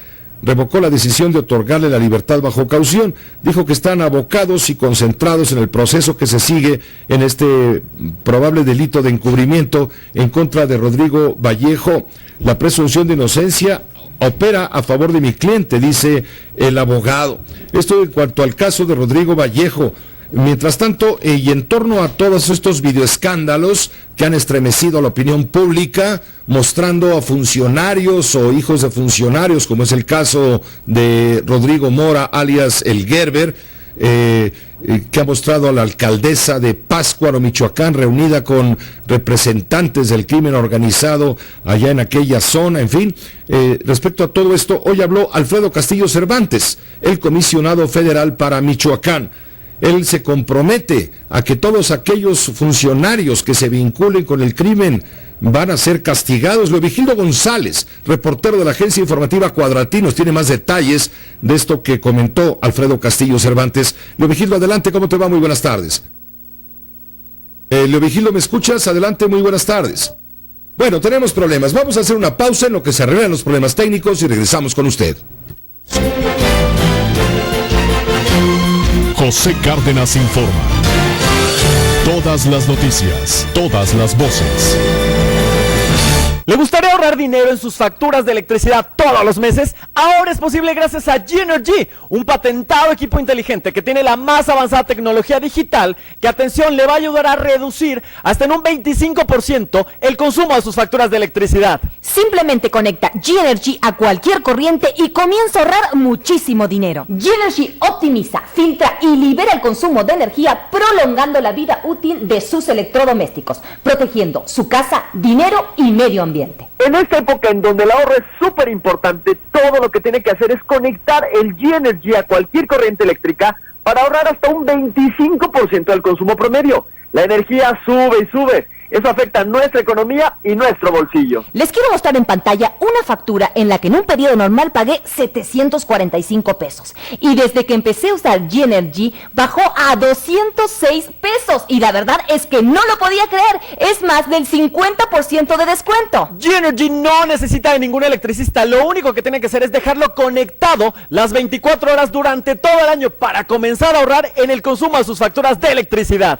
revocó la decisión de otorgarle la libertad bajo caución. Dijo que están abocados y concentrados en el proceso que se sigue en este probable delito de encubrimiento en contra de Rodrigo Vallejo. La presunción de inocencia opera a favor de mi cliente, dice el abogado. Esto en cuanto al caso de Rodrigo Vallejo. Mientras tanto, y en torno a todos estos videoescándalos que han estremecido a la opinión pública, mostrando a funcionarios o hijos de funcionarios, como es el caso de Rodrigo Mora, alias el Gerber, que ha mostrado a la alcaldesa de Pátzcuaro, Michoacán, reunida con representantes del crimen organizado allá en aquella zona, en fin. Respecto a todo esto, hoy habló Alfredo Castillo Cervantes, el comisionado federal para Michoacán. Él se compromete a que todos aquellos funcionarios que se vinculen con el crimen van a ser castigados. Leovigildo González, reportero de la agencia informativa Cuadratinos, tiene más detalles de esto que comentó Alfredo Castillo Cervantes. Leovigildo, adelante, ¿cómo te va? Muy buenas tardes. Leovigildo, ¿me escuchas? Adelante, muy buenas tardes. Bueno, tenemos problemas. Vamos a hacer una pausa en lo que se arreglan los problemas técnicos y regresamos con usted. José Cárdenas informa. Todas las noticias, todas las voces. ¿Le gustaría ahorrar dinero en sus facturas de electricidad todos los meses? Ahora es posible gracias a G-Energy, un patentado equipo inteligente que tiene la más avanzada tecnología digital que, atención, le va a ayudar a reducir hasta en un 25% el consumo de sus facturas de electricidad. Simplemente conecta G-Energy a cualquier corriente y comienza a ahorrar muchísimo dinero. G-Energy optimiza, filtra y libera el consumo de energía, prolongando la vida útil de sus electrodomésticos, protegiendo su casa, dinero y medio ambiente. En esta época en donde el ahorro es súper importante, todo lo que tiene que hacer es conectar el G-Energy a cualquier corriente eléctrica para ahorrar hasta un 25% del consumo promedio. La energía sube y sube. Eso afecta nuestra economía y nuestro bolsillo. Les quiero mostrar en pantalla una factura en la que en un periodo normal pagué 745 pesos. Y desde que empecé a usar G-Energy, bajó a 206 pesos. Y la verdad es que no lo podía creer. Es más del 50% de descuento. G-Energy no necesita de ningún electricista. Lo único que tiene que hacer es dejarlo conectado las 24 horas durante todo el año para comenzar a ahorrar en el consumo de sus facturas de electricidad.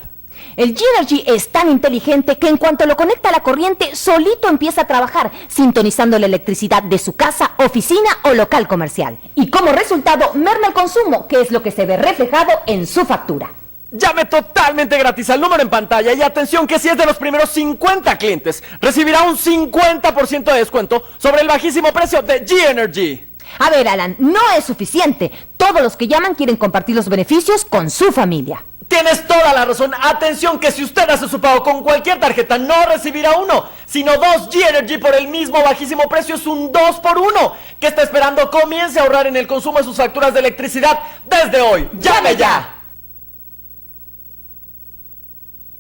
El G-Energy es tan inteligente que en cuanto lo conecta a la corriente, solito empieza a trabajar, sintonizando la electricidad de su casa, oficina o local comercial. Y como resultado, merma el consumo, que es lo que se ve reflejado en su factura. Llame totalmente gratis al número en pantalla y atención que si es de los primeros 50 clientes, recibirá un 50% de descuento sobre el bajísimo precio de G-Energy. A ver, Alan, no es suficiente. Todos los que llaman quieren compartir los beneficios con su familia. Tienes toda la razón. Atención que si usted hace su pago con cualquier tarjeta no recibirá uno, sino 2 G-Energy por el mismo bajísimo precio. Es un 2 por 1. ¿Qué está esperando? Comience a ahorrar en el consumo de sus facturas de electricidad desde hoy. ¡Llame ya!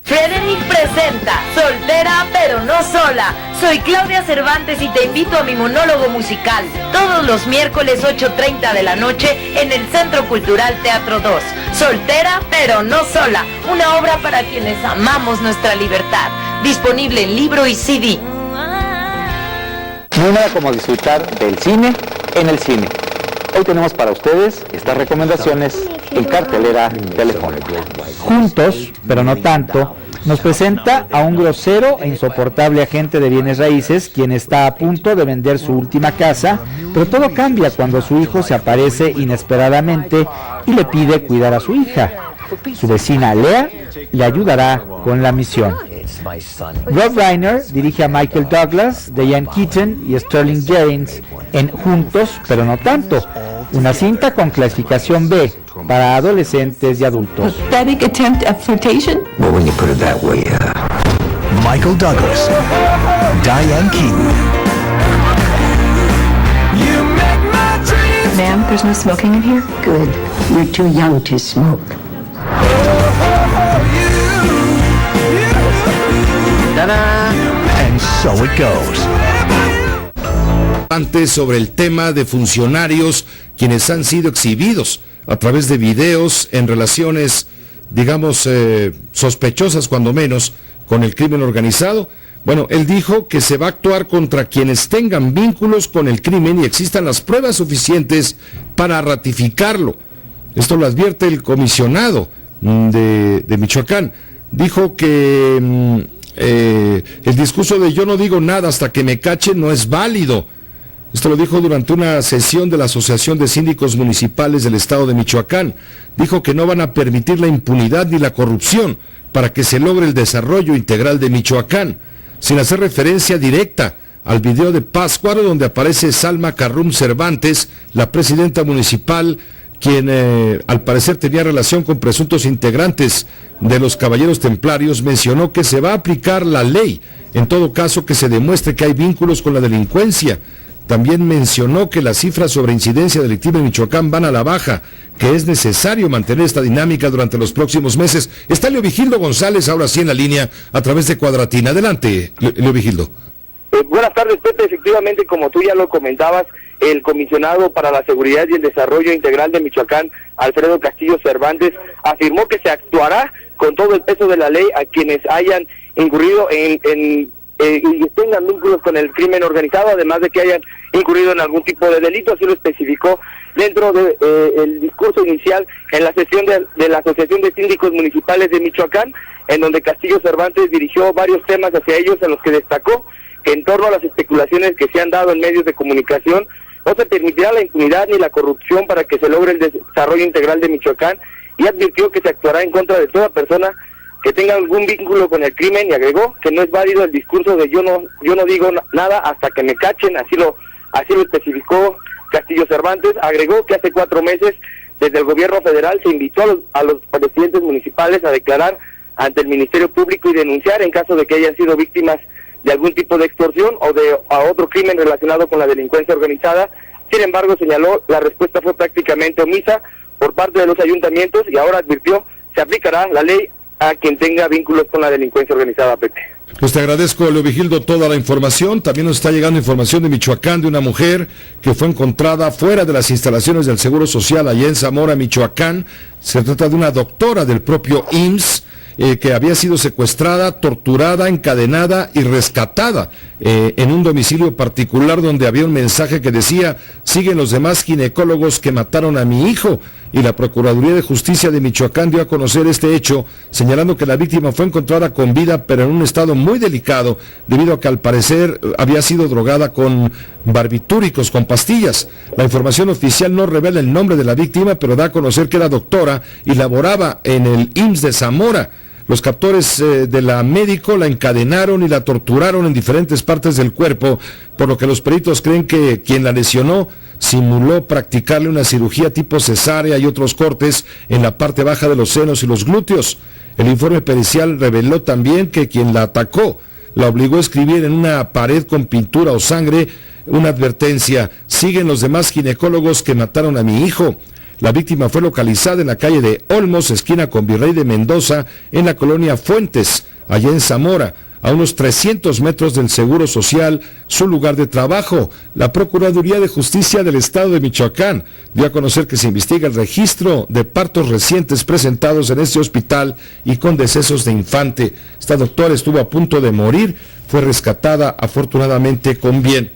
Frederick presenta Soltera pero no sola. Soy Claudia Cervantes y te invito a mi monólogo musical todos los miércoles 8:30 de la noche en el Centro Cultural Teatro 2. Soltera pero no sola, una obra para quienes amamos nuestra libertad. Disponible en libro y CD. No hay nada como disfrutar del cine en el cine. Hoy tenemos para ustedes estas recomendaciones en cartelera telefónica. Juntos, pero no tanto, nos presenta a un grosero e insoportable agente de bienes raíces quien está a punto de vender su última casa, pero todo cambia cuando su hijo se aparece inesperadamente y le pide cuidar a su hija. Su vecina Lea le ayudará con la misión. Rob Reiner dirige a Michael Douglas, Diane Keaton y Sterling Jerins en Juntos, pero no tanto, una cinta con clasificación B para adolescentes y adultos. Pathetic attempt at flirtation? Well, when you put it that way, Michael Douglas, Diane Keaton. Ma'am, there's no smoking in here? Good. You're too young to smoke. And so it goes. Antes sobre el tema de funcionarios quienes han sido exhibidos a través de videos en relaciones, digamos, sospechosas cuando menos con el crimen organizado. Bueno, él dijo que se va a actuar contra quienes tengan vínculos con el crimen y existan las pruebas suficientes para ratificarlo. Esto lo advierte el comisionado de Michoacán. Dijo que el discurso de yo no digo nada hasta que me cachen no es válido. Esto lo dijo durante una sesión de la Asociación de Síndicos Municipales del Estado de Michoacán. Dijo que no van a permitir la impunidad ni la corrupción para que se logre el desarrollo integral de Michoacán, sin hacer referencia directa al video de Pátzcuaro donde aparece Salma Carrum Cervantes, la presidenta municipal, quien al parecer tenía relación con presuntos integrantes de los Caballeros Templarios. Mencionó que se va a aplicar la ley en todo caso que se demuestre que hay vínculos con la delincuencia. También mencionó que las cifras sobre incidencia delictiva en Michoacán van a la baja, que es necesario mantener esta dinámica durante los próximos meses. Está Leovigildo González ahora sí en la línea a través de Cuadratina. Adelante, Leovigildo. Buenas tardes, Pepe. Efectivamente, como tú ya lo comentabas, el comisionado para la seguridad y el desarrollo integral de Michoacán, Alfredo Castillo Cervantes, afirmó que se actuará con todo el peso de la ley a quienes hayan incurrido y tengan vínculos con el crimen organizado, además de que hayan incurrido en algún tipo de delito. Así lo especificó dentro de el discurso inicial en la sesión de la Asociación de Síndicos Municipales de Michoacán, en donde Castillo Cervantes dirigió varios temas hacia ellos, en los que destacó que en torno a las especulaciones que se han dado en medios de comunicación, no se permitirá la impunidad ni la corrupción para que se logre el desarrollo integral de Michoacán, y advirtió que se actuará en contra de toda persona que tenga algún vínculo con el crimen, y agregó que no es válido el discurso de yo no digo nada hasta que me cachen. Así lo especificó Castillo Cervantes. Agregó que hace 4 meses desde el gobierno federal se invitó a los presidentes municipales a declarar ante el Ministerio Público y denunciar en caso de que hayan sido víctimas de algún tipo de extorsión o de otro crimen relacionado con la delincuencia organizada. Sin embargo, señaló, la respuesta fue prácticamente omisa por parte de los ayuntamientos, y ahora advirtió se aplicará la ley a quien tenga vínculos con la delincuencia organizada, Pepe. Pues te agradezco, Leovigildo, toda la información. También nos está llegando información de Michoacán, de una mujer que fue encontrada fuera de las instalaciones del Seguro Social allá en Zamora, Michoacán. Se trata de una doctora del propio IMSS que había sido secuestrada, torturada, encadenada y rescatada en un domicilio particular donde había un mensaje que decía: siguen los demás ginecólogos que mataron a mi hijo. Y la Procuraduría de Justicia de Michoacán dio a conocer este hecho, señalando que la víctima fue encontrada con vida, pero en un estado muy delicado, debido a que al parecer había sido drogada con barbitúricos, con pastillas. La información oficial no revela el nombre de la víctima, pero da a conocer que era doctora y laboraba en el IMSS de Zamora. Los captores de la médico la encadenaron y la torturaron en diferentes partes del cuerpo, por lo que los peritos creen que quien la lesionó simuló practicarle una cirugía tipo cesárea y otros cortes en la parte baja de los senos y los glúteos. El informe pericial reveló también que quien la atacó la obligó a escribir en una pared con pintura o sangre una advertencia: siguen los demás ginecólogos que mataron a mi hijo. La víctima fue localizada en la calle de Olmos, esquina con Virrey de Mendoza, en la colonia Fuentes, allá en Zamora, a unos 300 metros del Seguro Social, su lugar de trabajo. La Procuraduría de Justicia del Estado de Michoacán dio a conocer que se investiga el registro de partos recientes presentados en este hospital y con decesos de infante. Esta doctora estuvo a punto de morir, fue rescatada afortunadamente con bien.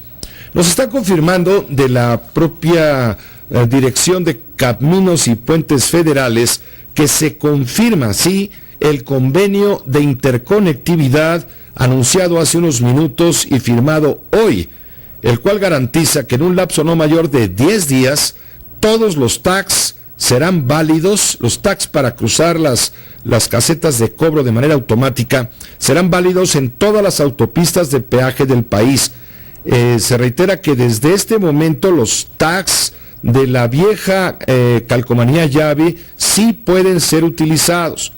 Nos está confirmando de la propia Dirección de Caminos y Puentes Federales que se confirma, sí, el convenio de interconectividad anunciado hace unos minutos y firmado hoy, el cual garantiza que en un lapso no mayor de 10 días todos los tags serán válidos, los tags para cruzar las casetas de cobro de manera automática serán válidos en todas las autopistas de peaje del país. Se reitera que desde este momento los tags de la vieja calcomanía llave sí pueden ser utilizados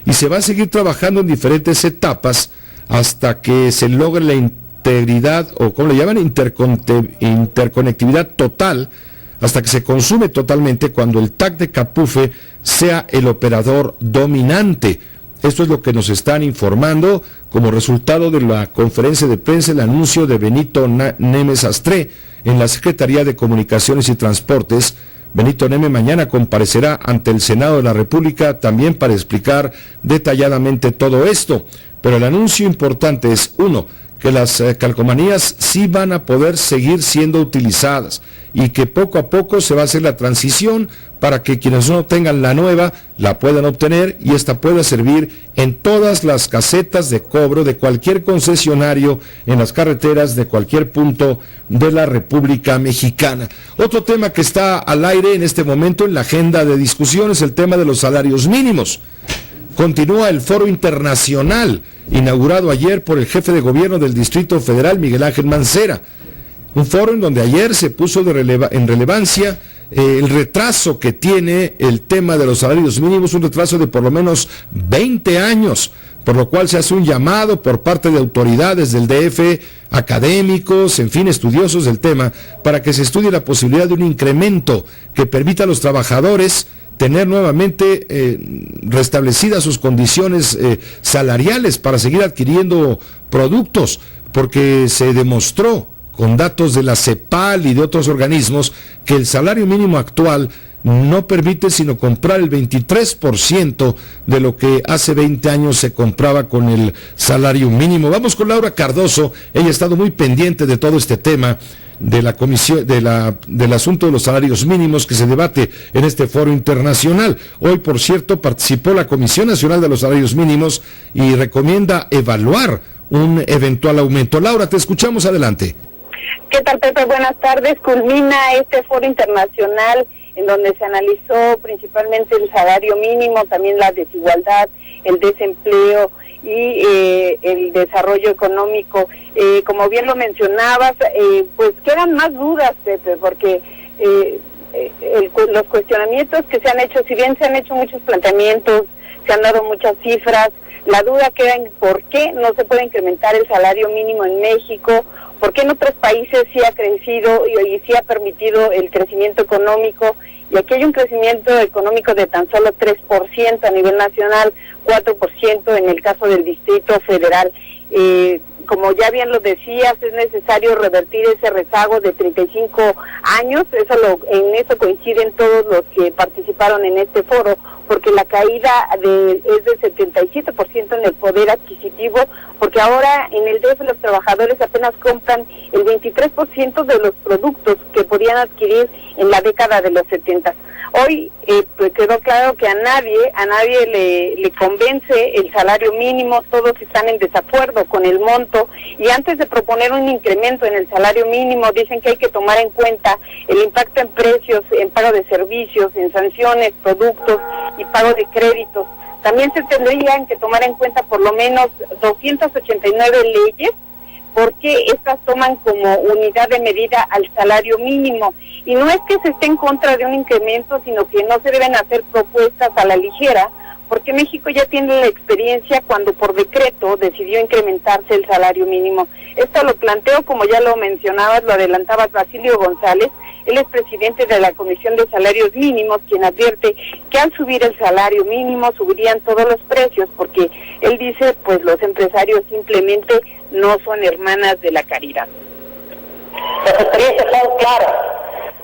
y se va a seguir trabajando en diferentes etapas hasta que se logre la integridad, o como le llaman, interconectividad total, hasta que se consume totalmente cuando el tag de Capufe sea el operador dominante. Esto es lo que nos están informando como resultado de la conferencia de prensa, el anuncio de Benito Nemes Astré en la Secretaría de Comunicaciones y Transportes. Benito Neme mañana comparecerá ante el Senado de la República también para explicar detalladamente todo esto. Pero el anuncio importante es, uno, que las calcomanías sí van a poder seguir siendo utilizadas y que poco a poco se va a hacer la transición para que quienes no tengan la nueva la puedan obtener y esta pueda servir en todas las casetas de cobro de cualquier concesionario en las carreteras de cualquier punto de la República Mexicana. Otro tema que está al aire en este momento en la agenda de discusión es el tema de los salarios mínimos. Continúa el foro internacional inaugurado ayer por el jefe de gobierno del Distrito Federal, Miguel Ángel Mancera. Un foro en donde ayer se puso en relevancia el retraso que tiene el tema de los salarios mínimos, un retraso de por lo menos 20 años, por lo cual se hace un llamado por parte de autoridades del DF, académicos, en fin, estudiosos del tema, para que se estudie la posibilidad de un incremento que permita a los trabajadores tener nuevamente restablecidas sus condiciones salariales para seguir adquiriendo productos, porque se demostró con datos de la CEPAL y de otros organismos que el salario mínimo actual no permite sino comprar el 23% de lo que hace 20 años se compraba con el salario mínimo. Vamos con Laura Cardoso, ella ha estado muy pendiente de todo este tema de la comisión del asunto de los salarios mínimos que se debate en este foro internacional. Hoy, por cierto, participó la Comisión Nacional de los Salarios Mínimos y recomienda evaluar un eventual aumento. Laura, te escuchamos, adelante. ¿Qué tal, Pepe? Buenas tardes. Culmina este foro internacional en donde se analizó principalmente el salario mínimo, también la desigualdad, el desempleo y el desarrollo económico. Como bien lo mencionabas, pues quedan más dudas, Pepe, porque los cuestionamientos que se han hecho, si bien se han hecho muchos planteamientos, se han dado muchas cifras, la duda queda en por qué no se puede incrementar el salario mínimo en México, por qué en otros países sí ha crecido y sí ha permitido el crecimiento económico, y aquí hay un crecimiento económico de tan solo 3% a nivel nacional, 4% en el caso del Distrito Federal. como ya bien lo decías, es necesario revertir ese rezago de 35 años, en eso coinciden todos los que participaron en este foro, porque la caída es de 77% en el poder adquisitivo, porque ahora en el DF los trabajadores apenas compran el 23% de los productos que podían adquirir en la década de los 70. Hoy pues quedó claro que a nadie le convence el salario mínimo, todos están en desacuerdo con el monto, y antes de proponer un incremento en el salario mínimo dicen que hay que tomar en cuenta el impacto en precios, en pago de servicios, en sanciones, productos y pago de créditos. También se tendrían que tomar en cuenta por lo menos 289 leyes, porque estas toman como unidad de medida al salario mínimo. Y no es que se esté en contra de un incremento, sino que no se deben hacer propuestas a la ligera, porque México ya tiene la experiencia cuando por decreto decidió incrementarse el salario mínimo. Esto lo planteo, como ya lo mencionabas, lo adelantabas, Basilio González. Él es presidente de la Comisión de Salarios Mínimos, quien advierte que al subir el salario mínimo subirían todos los precios, porque él dice, pues los empresarios simplemente no son hermanas de la caridad. Las experiencias son claras.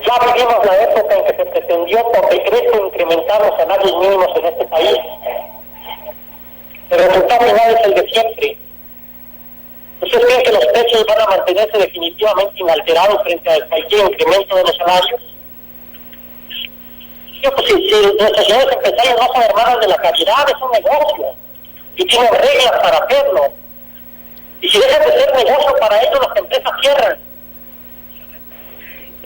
Ya vivimos la época en que se pretendió por decreto incrementar los salarios mínimos en este país. El resultado final es el de siempre. ¿Ustedes creen que los precios van a mantenerse definitivamente inalterados frente a cualquier incremento de los salarios? Pues si nuestros señores empresarios no son hermanos de la caridad, es un negocio y tienen reglas para hacerlo. Y si dejan de ser negocio para ellos, las empresas cierran.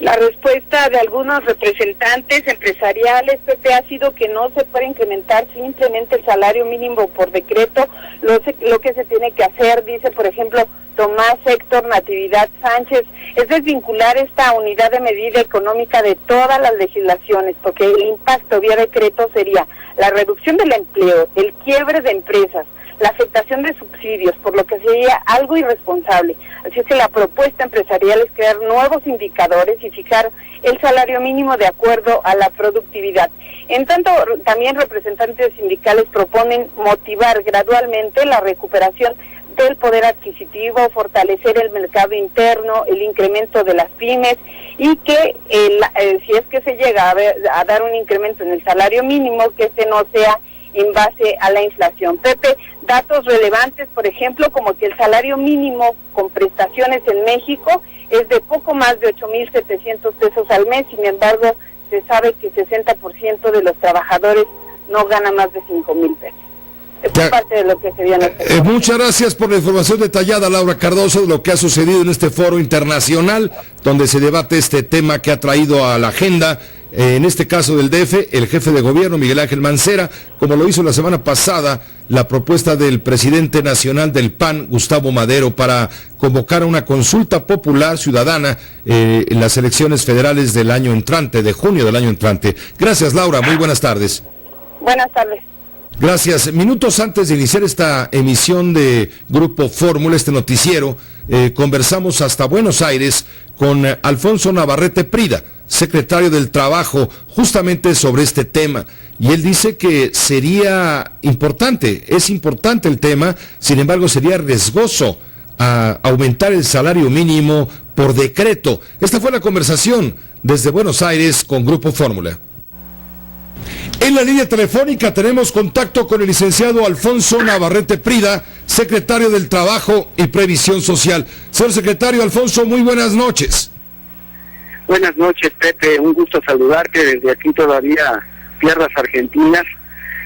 La respuesta de algunos representantes empresariales, Pepe, ha sido que no se puede incrementar simplemente el salario mínimo por decreto. Lo que se tiene que hacer, dice por ejemplo Tomás Héctor Natividad Sánchez, es desvincular esta unidad de medida económica de todas las legislaciones, porque el impacto vía decreto sería la reducción del empleo, el quiebre de empresas, la afectación de subsidios, por lo que sería algo irresponsable. Así es que la propuesta empresarial es crear nuevos indicadores y fijar el salario mínimo de acuerdo a la productividad. En tanto, también representantes sindicales proponen motivar gradualmente la recuperación del poder adquisitivo, fortalecer el mercado interno, el incremento de las pymes, y que si es que se llega a dar un incremento en el salario mínimo, que este no sea en base a la inflación. Pepe, datos relevantes, por ejemplo, como que el salario mínimo con prestaciones en México es de poco más de 8,700 pesos al mes. Sin embargo, se sabe que 60% de los trabajadores no gana más de 5,000 pesos. Esto es parte de lo que se viene. Muchas gracias por la información detallada, Laura Cardoso, de lo que ha sucedido en este foro internacional, donde se debate este tema que ha traído a la agenda, en este caso del DF, el jefe de gobierno, Miguel Ángel Mancera, como lo hizo la semana pasada, la propuesta del presidente nacional del PAN, Gustavo Madero, para convocar a una consulta popular ciudadana en las elecciones federales del año entrante, de junio del año entrante. Gracias, Laura, muy buenas tardes. Buenas tardes. Gracias. Minutos antes de iniciar esta emisión de Grupo Fórmula, este noticiero, conversamos hasta Buenos Aires con Alfonso Navarrete Prida, secretario del Trabajo, justamente sobre este tema. Y él dice que sería importante, es importante el tema, sin embargo sería riesgoso a aumentar el salario mínimo por decreto. Esta fue la conversación desde Buenos Aires con Grupo Fórmula. En la línea telefónica tenemos contacto con el licenciado Alfonso Navarrete Prida, secretario del Trabajo y Previsión Social. Señor secretario Alfonso, muy buenas noches. Buenas noches, Pepe, un gusto saludarte desde aquí todavía, tierras argentinas,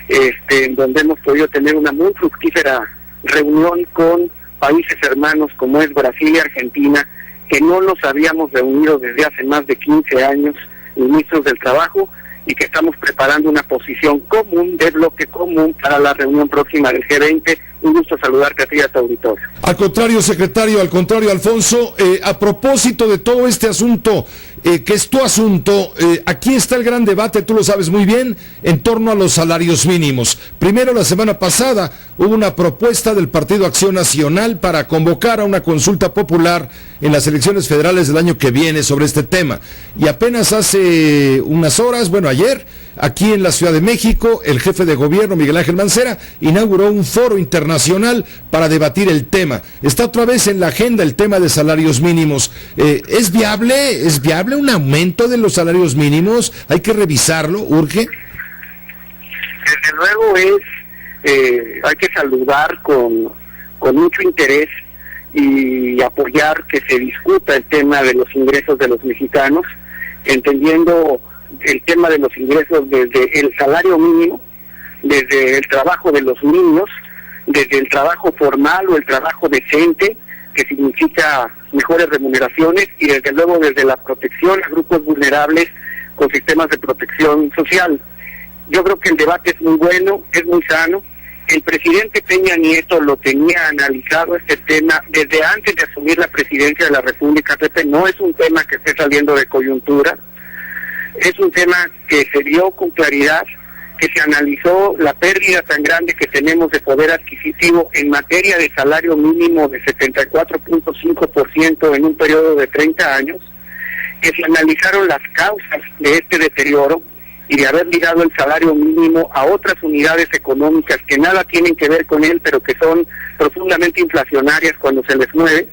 en donde hemos podido tener una muy fructífera reunión con países hermanos como es Brasil y Argentina, que no nos habíamos reunido desde hace más de 15 años, ministros del Trabajo, y que estamos preparando una posición común, de bloque común, para la reunión próxima del G20. Un gusto saludarte a ti y a tu auditorio. Al contrario, secretario, al contrario, Alfonso, a propósito de todo este asunto, que es tu asunto. Aquí está el gran debate, tú lo sabes muy bien, en torno a los salarios mínimos. Primero, la semana pasada hubo una propuesta del Partido Acción Nacional para convocar a una consulta popular en las elecciones federales del año que viene sobre este tema. Y apenas hace unas horas, bueno, ayer, aquí en la Ciudad de México, el jefe de gobierno, Miguel Ángel Mancera, inauguró un foro internacional para debatir el tema. Está otra vez en la agenda el tema de salarios mínimos. ¿Es viable un aumento de los salarios mínimos? ¿Hay que revisarlo? ¿Urge? Desde luego hay que saludar con mucho interés y apoyar que se discuta el tema de los ingresos de los mexicanos, entendiendo el tema de los ingresos desde el salario mínimo, desde el trabajo de los niños, desde el trabajo formal o el trabajo decente, que significa mejores remuneraciones, y desde luego desde la protección a grupos vulnerables con sistemas de protección social. Yo creo que el debate es muy bueno, es muy sano. El presidente Peña Nieto lo tenía analizado este tema desde antes de asumir la presidencia de la República. Pepe, no es un tema que esté saliendo de coyuntura, es un tema que se vio con claridad, que se analizó la pérdida tan grande que tenemos de poder adquisitivo en materia de salario mínimo de 74.5% en un periodo de 30 años, que se analizaron las causas de este deterioro y de haber ligado el salario mínimo a otras unidades económicas que nada tienen que ver con él, pero que son profundamente inflacionarias cuando se les mueve,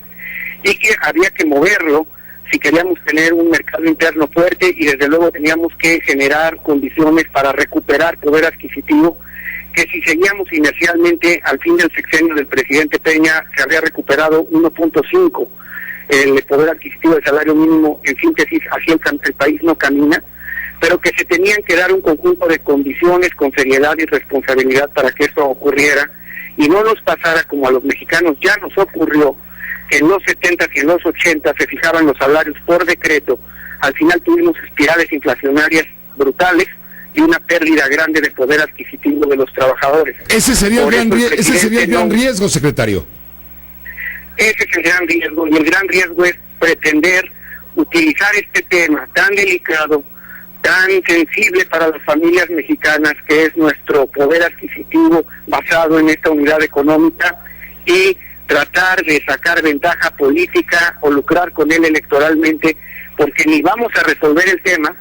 y que había que moverlo si queríamos tener un mercado interno fuerte, y desde luego teníamos que generar condiciones para recuperar poder adquisitivo, que si seguíamos inercialmente al fin del sexenio del presidente Peña se había recuperado 1.5 el poder adquisitivo del salario mínimo. En síntesis, así el país no camina, pero que se tenían que dar un conjunto de condiciones con seriedad y responsabilidad para que esto ocurriera y no nos pasara como a los mexicanos ya nos ocurrió, que en los 70 y en los 80 se fijaban los salarios por decreto. Al final tuvimos espirales inflacionarias brutales y una pérdida grande de poder adquisitivo de los trabajadores. Ese sería el gran riesgo, secretario. Ese es el gran riesgo, y el gran riesgo es pretender utilizar este tema tan delicado, tan sensible para las familias mexicanas, que es nuestro poder adquisitivo basado en esta unidad económica, y tratar de sacar ventaja política o lucrar con él electoralmente, porque ni vamos a resolver el tema,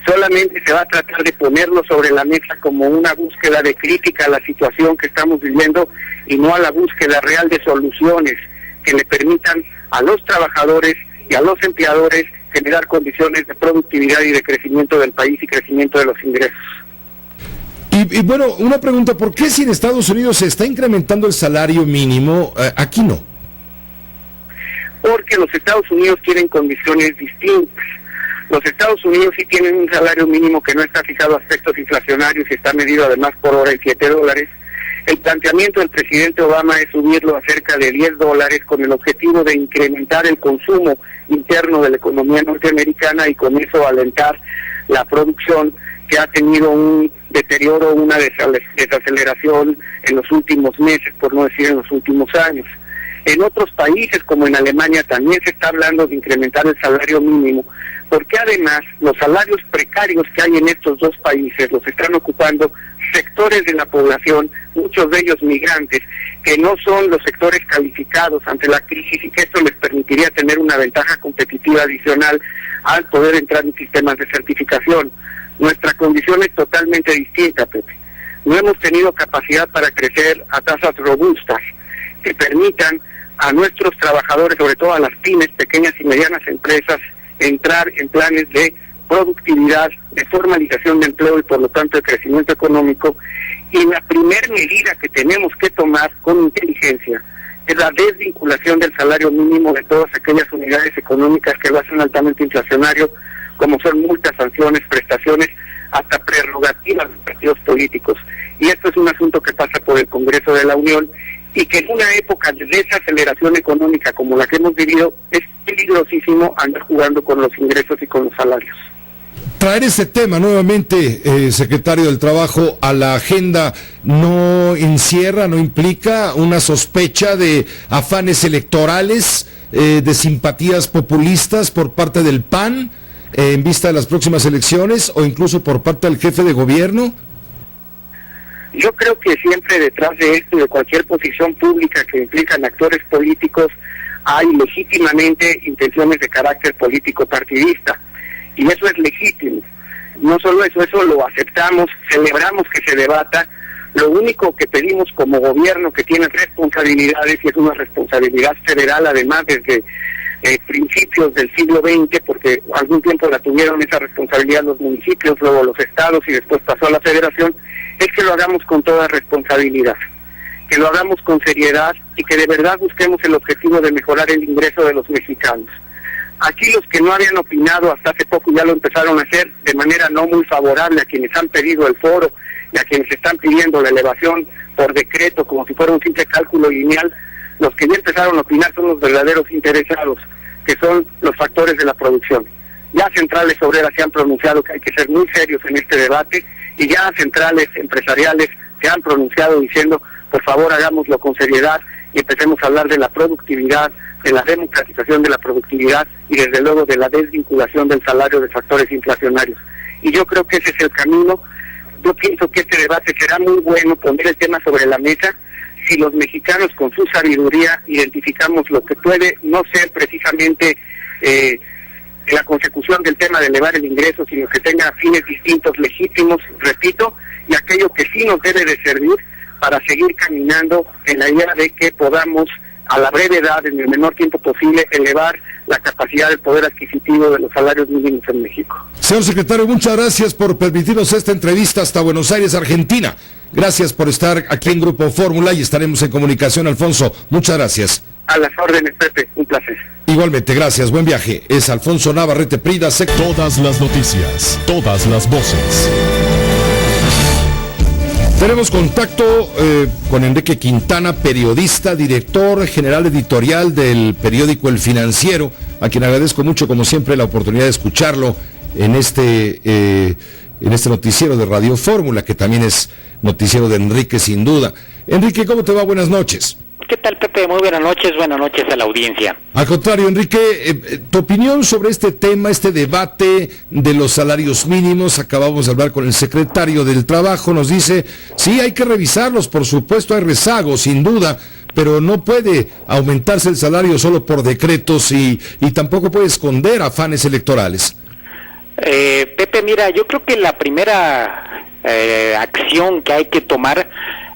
solamente se va a tratar de ponerlo sobre la mesa como una búsqueda de crítica a la situación que estamos viviendo y no a la búsqueda real de soluciones que le permitan a los trabajadores y a los empleadores generar condiciones de productividad y de crecimiento del país y crecimiento de los ingresos. Y bueno, una pregunta, ¿por qué si en Estados Unidos se está incrementando el salario mínimo, aquí no? Porque los Estados Unidos tienen condiciones distintas. Los Estados Unidos sí tienen un salario mínimo que no está fijado a aspectos inflacionarios y está medido además por hora en $7. El planteamiento del presidente Obama es subirlo a cerca de $10 con el objetivo de incrementar el consumo interno de la economía norteamericana y con eso alentar la producción, que ha tenido un deterioro, una desaceleración en los últimos meses, por no decir en los últimos años. En otros países, como en Alemania, también se está hablando de incrementar el salario mínimo, porque además los salarios precarios que hay en estos dos países los están ocupando sectores de la población, muchos de ellos migrantes, que no son los sectores calificados ante la crisis, y que esto les permitiría tener una ventaja competitiva adicional al poder entrar en sistemas de certificación. Nuestra condición es totalmente distinta, Pepe. No hemos tenido capacidad para crecer a tasas robustas que permitan a nuestros trabajadores, sobre todo a las pymes, pequeñas y medianas empresas, entrar en planes de productividad, de formalización de empleo y por lo tanto de crecimiento económico. Y la primer medida que tenemos que tomar con inteligencia es la desvinculación del salario mínimo de todas aquellas unidades económicas que lo hacen altamente inflacionario, como son multas, sanciones, prestaciones, hasta prerrogativas de partidos políticos. Y esto es un asunto que pasa por el Congreso de la Unión, y que en una época de desaceleración económica como la que hemos vivido, es peligrosísimo andar jugando con los ingresos y con los salarios. Traer este tema nuevamente, secretario del Trabajo, a la agenda no encierra, no implica una sospecha de afanes electorales, de simpatías populistas por parte del PAN. en vista de las próximas elecciones o incluso por parte del jefe de gobierno? Yo creo que siempre detrás de esto, de cualquier posición pública que implican actores políticos, hay legítimamente intenciones de carácter político partidista, y eso es legítimo. No solo eso, eso lo aceptamos, celebramos que se debata. Lo único que pedimos como gobierno, que tiene responsabilidades, y es una responsabilidad federal además desde principios del siglo XX, porque algún tiempo la tuvieron esa responsabilidad los municipios, luego los estados y después pasó a la federación, es que lo hagamos con toda responsabilidad, que lo hagamos con seriedad y que de verdad busquemos el objetivo de mejorar el ingreso de los mexicanos. Aquí los que no habían opinado hasta hace poco ya lo empezaron a hacer de manera no muy favorable a quienes han pedido el foro y a quienes están pidiendo la elevación por decreto como si fuera un simple cálculo lineal. Los que ya empezaron a opinar son los verdaderos interesados, que son los factores de la producción. Ya centrales obreras se han pronunciado que hay que ser muy serios en este debate, y ya centrales empresariales se han pronunciado diciendo, por favor hagámoslo con seriedad y empecemos a hablar de la productividad, de la democratización de la productividad y desde luego de la desvinculación del salario de factores inflacionarios. Y yo creo que ese es el camino. Yo pienso que este debate será muy bueno, poner el tema sobre la mesa, si los mexicanos con su sabiduría identificamos lo que puede no ser precisamente la consecución del tema de elevar el ingreso, sino que tenga fines distintos, legítimos, repito, y aquello que sí nos debe de servir para seguir caminando en la idea de que podamos a la brevedad, en el menor tiempo posible, elevar la capacidad del poder adquisitivo de los salarios mínimos en México. Señor secretario, muchas gracias por permitirnos esta entrevista hasta Buenos Aires, Argentina. Gracias por estar aquí en Grupo Fórmula y estaremos en comunicación, Alfonso. Muchas gracias. A las órdenes, Pepe, un placer. Igualmente, gracias, buen viaje. Es Alfonso Navarrete Prida. Todas las noticias, todas las voces. Tenemos contacto con Enrique Quintana, periodista, director general editorial del periódico El Financiero, a quien agradezco mucho, como siempre, la oportunidad de escucharlo en este noticiero de Radio Fórmula, que también es noticiero de Enrique, sin duda. Enrique, ¿cómo te va? Buenas noches. ¿Qué tal, Pepe? Muy buenas noches a la audiencia. Al contrario, Enrique, tu opinión sobre este tema, este debate de los salarios mínimos. Acabamos de hablar con el secretario del Trabajo, nos dice, sí, hay que revisarlos, por supuesto, hay rezagos, sin duda, pero no puede aumentarse el salario solo por decretos y tampoco puede esconder afanes electorales. Pepe, mira, yo creo que la primera acción que hay que tomar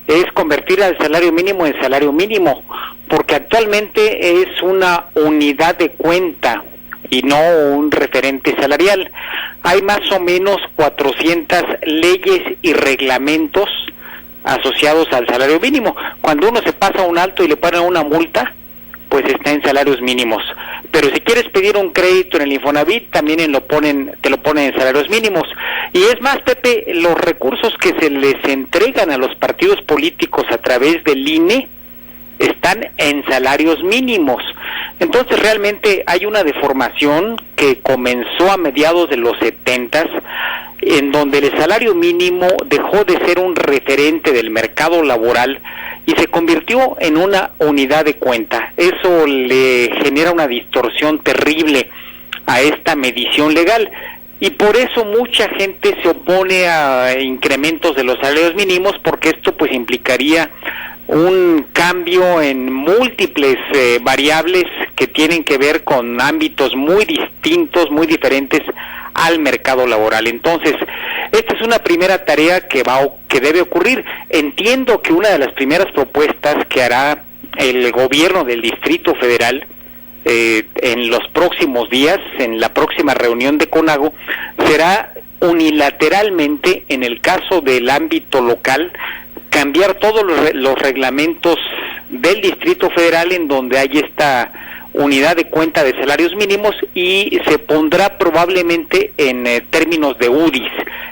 es convertir al salario mínimo en salario mínimo, porque actualmente es una unidad de cuenta y no un referente salarial. Hay más o menos 400 leyes y reglamentos asociados al salario mínimo. Cuando uno se pasa un alto y le ponen una multa, pues está en salarios mínimos. Pero si quieres pedir un crédito en el Infonavit, también te lo ponen en salarios mínimos. Y es más, Pepe, los recursos que se les entregan a los partidos políticos a través del INE están en salarios mínimos. Entonces realmente hay una deformación que comenzó a mediados de los 70s, en donde el salario mínimo dejó de ser un referente del mercado laboral y se convirtió en una unidad de cuenta. Eso le genera una distorsión terrible a esta medición legal, y por eso mucha gente se opone a incrementos de los salarios mínimos, porque esto pues implicaría un cambio en múltiples variables que tienen que ver con ámbitos muy distintos, muy diferentes al mercado laboral. Entonces, esta es una primera tarea que debe ocurrir. Entiendo que una de las primeras propuestas que hará el gobierno del Distrito Federal en los próximos días, en la próxima reunión de CONAGO, será unilateralmente, en el caso del ámbito local, cambiar todos los reglamentos del Distrito Federal en donde hay esta unidad de cuenta de salarios mínimos, y se pondrá probablemente en términos de UDIs,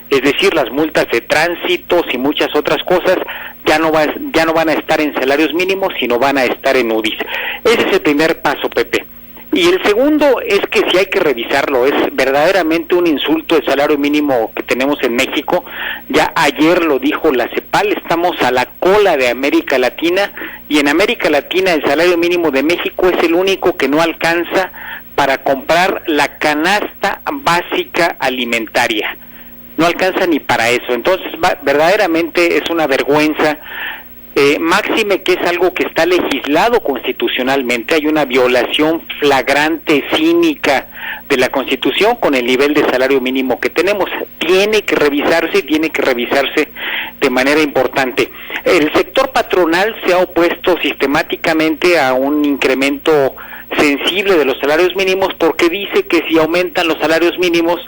es decir, las multas de tránsitos y muchas otras cosas ya no van a estar en salarios mínimos, sino van a estar en UDIs. Ese es el primer paso, Pepe. Y el segundo es que si hay que revisarlo, es verdaderamente un insulto el salario mínimo que tenemos en México. Ya ayer lo dijo la CEPAL, estamos a la cola de América Latina, y en América Latina el salario mínimo de México es el único que no alcanza para comprar la canasta básica alimentaria. No alcanza ni para eso. Entonces, verdaderamente es una vergüenza, máxime que es algo que está legislado constitucionalmente. Hay una violación flagrante, cínica de la Constitución con el nivel de salario mínimo que tenemos. Tiene que revisarse de manera importante. El sector patronal se ha opuesto sistemáticamente a un incremento sensible de los salarios mínimos, porque dice que si aumentan los salarios mínimos,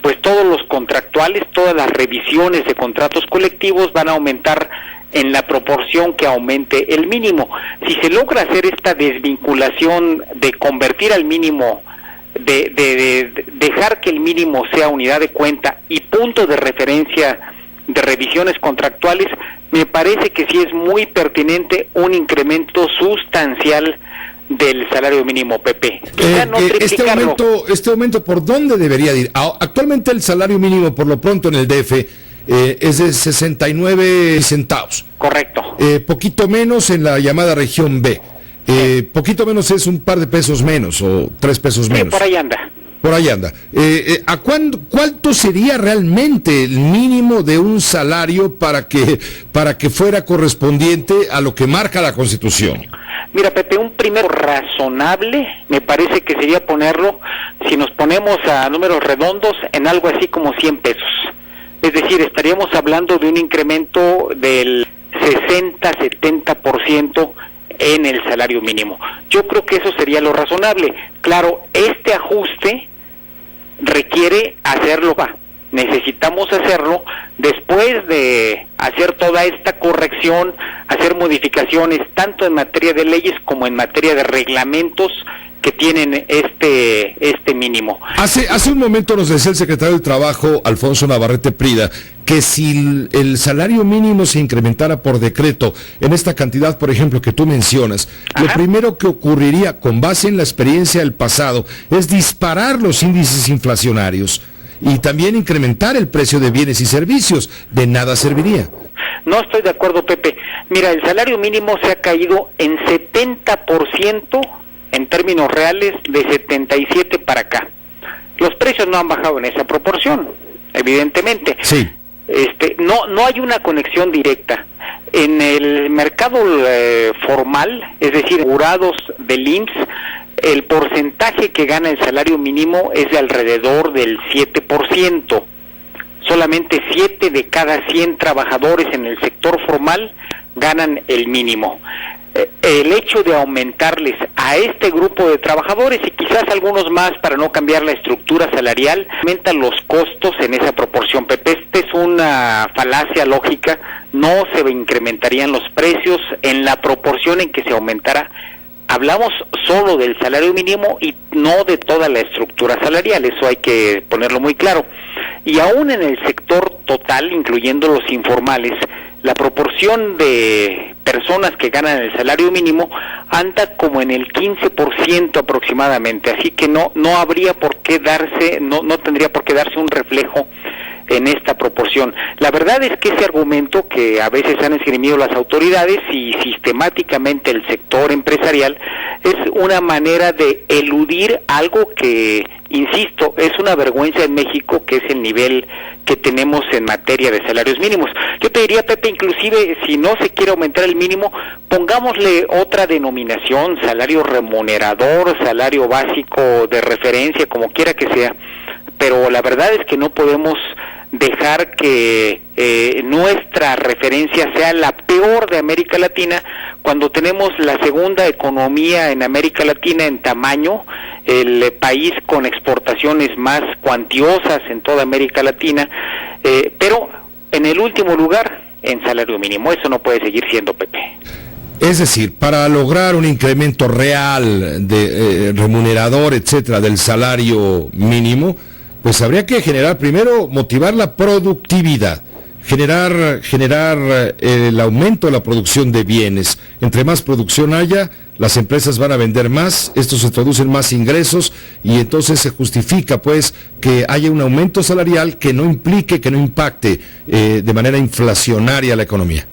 pues todos los contractuales, todas las revisiones de contratos colectivos van a aumentar en la proporción que aumente el mínimo. Si se logra hacer esta desvinculación de convertir al mínimo, de dejar que el mínimo sea unidad de cuenta y punto de referencia de revisiones contractuales, me parece que sí es muy pertinente un incremento sustancial del salario mínimo, Pepe. No este aumento, ¿por dónde debería ir? Actualmente el salario mínimo, por lo pronto en el DF, es de 69 centavos. Correcto. Poquito menos en la llamada región B. Poquito menos es un par de pesos menos o 3 pesos menos. Por ahí anda. Por ahí anda. ¿Cuánto sería realmente el mínimo de un salario para que fuera correspondiente a lo que marca la Constitución? Mira, Pepe, un primero razonable me parece que sería ponerlo, si nos ponemos a números redondos, en algo así como 100 pesos. Es decir, estaríamos hablando de un incremento del 60-70% en el salario mínimo. Yo creo que eso sería lo razonable. Claro, este ajuste requiere hacerlo, necesitamos hacerlo después de hacer toda esta corrección, hacer modificaciones tanto en materia de leyes como en materia de reglamentos que tienen este mínimo. Hace un momento nos decía el secretario del Trabajo, Alfonso Navarrete Prida, que si el salario mínimo se incrementara por decreto en esta cantidad, por ejemplo, que tú mencionas, lo primero que ocurriría, con base en la experiencia del pasado, es disparar los índices inflacionarios y también incrementar el precio de bienes y servicios. De nada serviría. No estoy de acuerdo, Pepe. Mira, el salario mínimo se ha caído en 70% en términos reales, de 77 para acá. Los precios no han bajado en esa proporción, evidentemente. Sí. No hay una conexión directa. En el mercado formal, es decir, jurados del IMSS, el porcentaje que gana el salario mínimo es de alrededor del 7%. Solamente 7 de cada 100 trabajadores en el sector formal ganan el mínimo. El hecho de aumentarles a este grupo de trabajadores y quizás algunos más para no cambiar la estructura salarial, aumentan los costos en esa proporción, Pepe. Esta es una falacia lógica. No se incrementarían los precios en la proporción en que se aumentara. Hablamos solo del salario mínimo y no de toda la estructura salarial, eso hay que ponerlo muy claro. Y aún en el sector total, incluyendo los informales, la proporción de personas que ganan el salario mínimo anda como en el 15% aproximadamente, así que no habría por qué darse, no tendría por qué darse un reflejo en esta proporción. La verdad es que ese argumento que a veces han esgrimido las autoridades y sistemáticamente el sector empresarial es una manera de eludir algo que, insisto, es una vergüenza en México, que es el nivel que tenemos en materia de salarios mínimos. Yo te diría, Pepe, inclusive si no se quiere aumentar el mínimo, pongámosle otra denominación, salario remunerador, salario básico de referencia, como quiera que sea, pero la verdad es que no podemos dejar que nuestra referencia sea la peor de América Latina, cuando tenemos la segunda economía en América Latina en tamaño, el país con exportaciones más cuantiosas en toda América Latina, pero en el último lugar en salario mínimo. Eso no puede seguir siendo, Pepe. Es decir, para lograr un incremento real de remunerador, etcétera, del salario mínimo, pues habría que generar, primero, motivar la productividad, generar el aumento de la producción de bienes. Entre más producción haya, las empresas van a vender más, esto se traduce en más ingresos y entonces se justifica, pues, que haya un aumento salarial que no implique, que no impacte de manera inflacionaria la economía.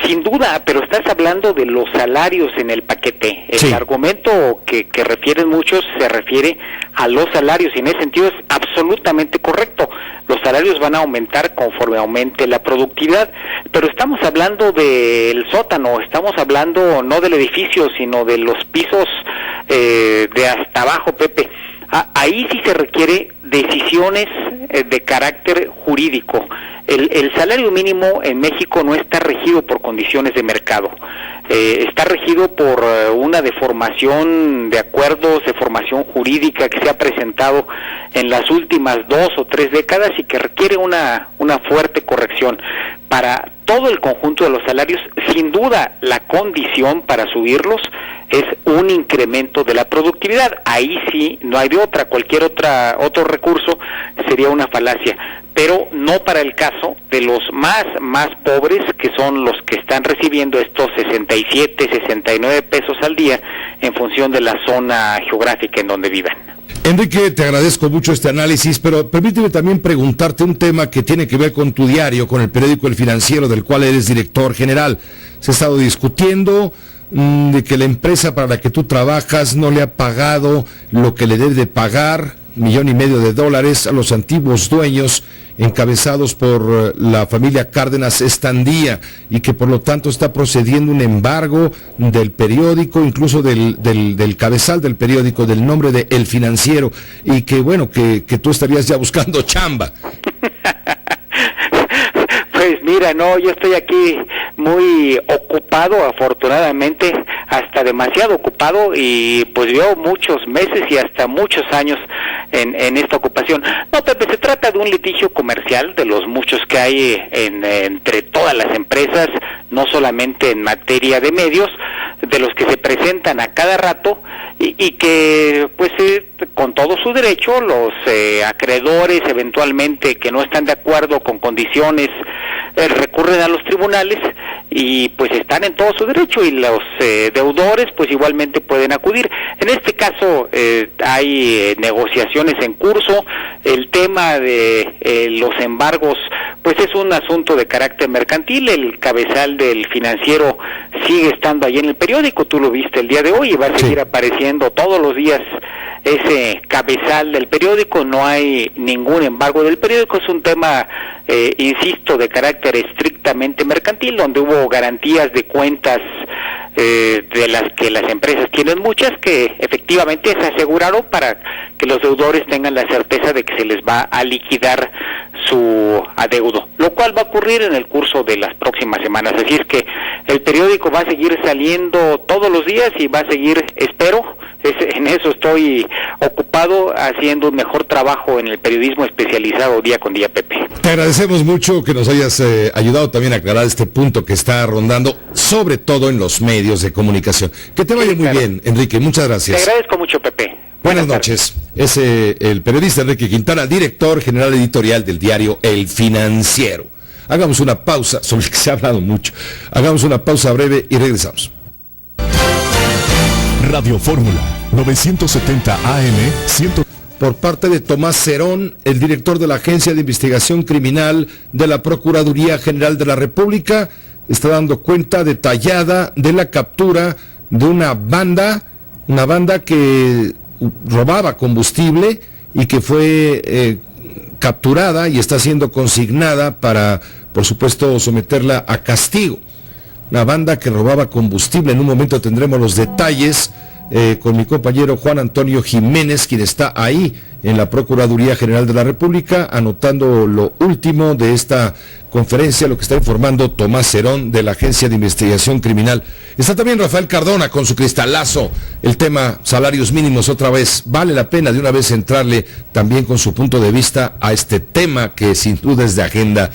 Sin duda, pero estás hablando de los salarios en el paquete. El argumento que refieren muchos se refiere a los salarios, y en ese sentido es absolutamente correcto. Los salarios van a aumentar conforme aumente la productividad, pero estamos hablando del sótano, estamos hablando no del edificio, sino de los pisos de hasta abajo, Pepe. Ahí sí se requiere decisiones de carácter jurídico. El salario mínimo en México no está regido por condiciones de mercado, está regido por una deformación de acuerdos, de formación jurídica que se ha presentado en las últimas 2 o 3 décadas y que requiere una fuerte corrección. Para todo el conjunto de los salarios, sin duda, la condición para subirlos es un incremento de la productividad. Ahí sí, no hay de otra. Cualquier otro recurso sería una falacia, pero no para el caso de los más pobres, que son los que están recibiendo estos 67, 69 pesos al día en función de la zona geográfica en donde vivan. Enrique, te agradezco mucho este análisis, pero permíteme también preguntarte un tema que tiene que ver con tu diario, con el periódico El Financiero, del cual eres director general. Se ha estado discutiendo de que la empresa para la que tú trabajas no le ha pagado lo que le debe de pagar, $1.5 millones, a los antiguos dueños encabezados por la familia Cárdenas Estandía, y que por lo tanto está procediendo un embargo del periódico, incluso del cabezal del periódico, del nombre de El Financiero, y que bueno, que tú estarías ya buscando chamba. Pues mira, no, yo estoy aquí muy ocupado, afortunadamente, hasta demasiado ocupado, y pues llevo muchos meses y hasta muchos años en esta ocupación. No, Pepe, se trata de un litigio comercial de los muchos que hay entre todas las empresas, no solamente en materia de medios, de los que se presentan a cada rato y que pues con todo su derecho los acreedores eventualmente que no están de acuerdo con condiciones recurren a los tribunales y pues están en todo su derecho, y los deudores pues igualmente pueden acudir. En este caso hay negociaciones en curso. El tema de los embargos pues es un asunto de carácter mercantil. El cabezal del Financiero sigue estando ahí en el periódico, tú lo viste el día de hoy, y va a seguir apareciendo todos los días ese cabezal del periódico. No hay ningún embargo del periódico, es un tema, insisto, de carácter estrictamente mercantil, donde hubo garantías de cuentas de las que las empresas tienen muchas, que efectivamente se aseguraron para que los deudores tengan la certeza de que se les va a liquidar su adeudo, lo cual va a ocurrir en el curso de las próximas semanas. Así es que el periódico va a seguir saliendo todos los días y va a seguir, espero, en eso estoy ocupado, haciendo un mejor trabajo en el periodismo especializado día con día, Pepe. Te agradecemos mucho que nos hayas ayudado también a aclarar este punto que está rondando, sobre todo en los medios de comunicación. Que te vaya muy bien, Enrique, muchas gracias. Te agradezco mucho, Pepe. Buenas noches. Es el periodista Enrique Quintana, director general editorial del diario El Financiero. Hagamos una pausa, sobre el que se ha hablado mucho. Hagamos una pausa breve y regresamos. Radio Fórmula 970 AM 100. Por parte de Tomás Cerón, el director de la Agencia de Investigación Criminal de la Procuraduría General de la República, está dando cuenta detallada de la captura de una banda que robaba combustible y que fue capturada y está siendo consignada para, por supuesto, someterla a castigo. Una banda que robaba combustible. En un momento tendremos los detalles con mi compañero Juan Antonio Jiménez, quien está ahí en la Procuraduría General de la República, anotando lo último de esta conferencia, lo que está informando Tomás Cerón de la Agencia de Investigación Criminal. Está también Rafael Cardona con su cristalazo, el tema salarios mínimos otra vez. Vale la pena de una vez entrarle también con su punto de vista a este tema que sin duda es de agenda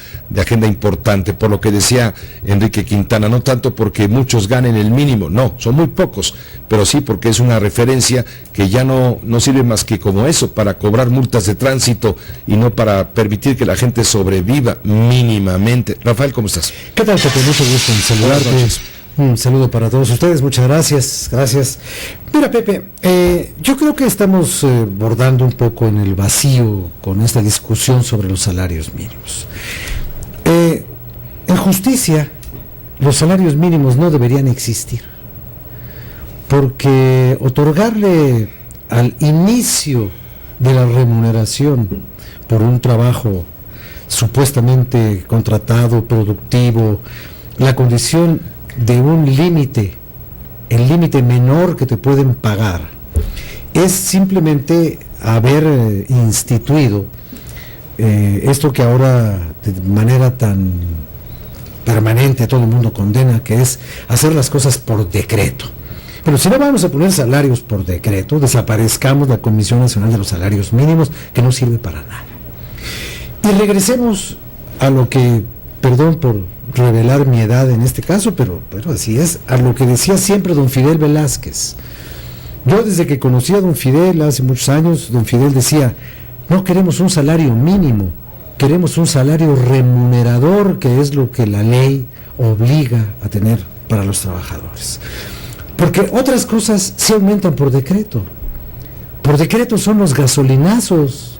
importante, por lo que decía Enrique Quintana, no tanto porque muchos ganen el mínimo, no, son muy pocos, pero sí porque es una referencia que ya no sirve más que como eso, para cobrar multas de tránsito y no para permitir que la gente sobreviva mínimamente. Rafael, ¿cómo estás? ¿Qué tal, Pepe? Mucho gusto en saludarte. Un saludo para todos ustedes, muchas gracias. Mira, Pepe, yo creo que estamos bordando un poco en el vacío con esta discusión sobre los salarios mínimos. En justicia, los salarios mínimos no deberían existir, porque otorgarle al inicio de la remuneración por un trabajo supuestamente contratado, productivo, la condición de un límite, el límite menor que te pueden pagar, es simplemente haber instituido esto que ahora de manera tan permanente todo el mundo condena, que es hacer las cosas por decreto. Pero si no vamos a poner salarios por decreto, desaparezcamos la Comisión Nacional de los Salarios Mínimos, que no sirve para nada. Y regresemos a lo que, perdón por revelar mi edad en este caso, pero así es, a lo que decía siempre don Fidel Velázquez. Yo desde que conocí a don Fidel hace muchos años, don Fidel decía, no queremos un salario mínimo, queremos un salario remunerador, que es lo que la ley obliga a tener para los trabajadores. Porque otras cosas se aumentan por decreto. Por decreto son los gasolinazos.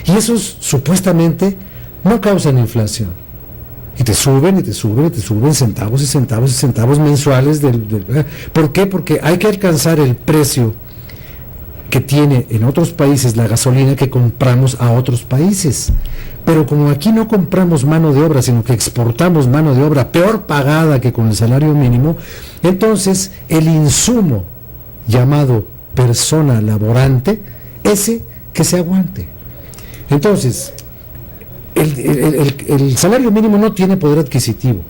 Y esos supuestamente no causan inflación. Y te suben, y te suben, y te suben centavos y centavos y centavos mensuales. ¿Por qué? Porque hay que alcanzar el precio que tiene en otros países la gasolina que compramos a otros países. Pero como aquí no compramos mano de obra, sino que exportamos mano de obra peor pagada que con el salario mínimo, entonces el insumo llamado persona laborante, ese que se aguante. Entonces, el salario mínimo no tiene poder adquisitivo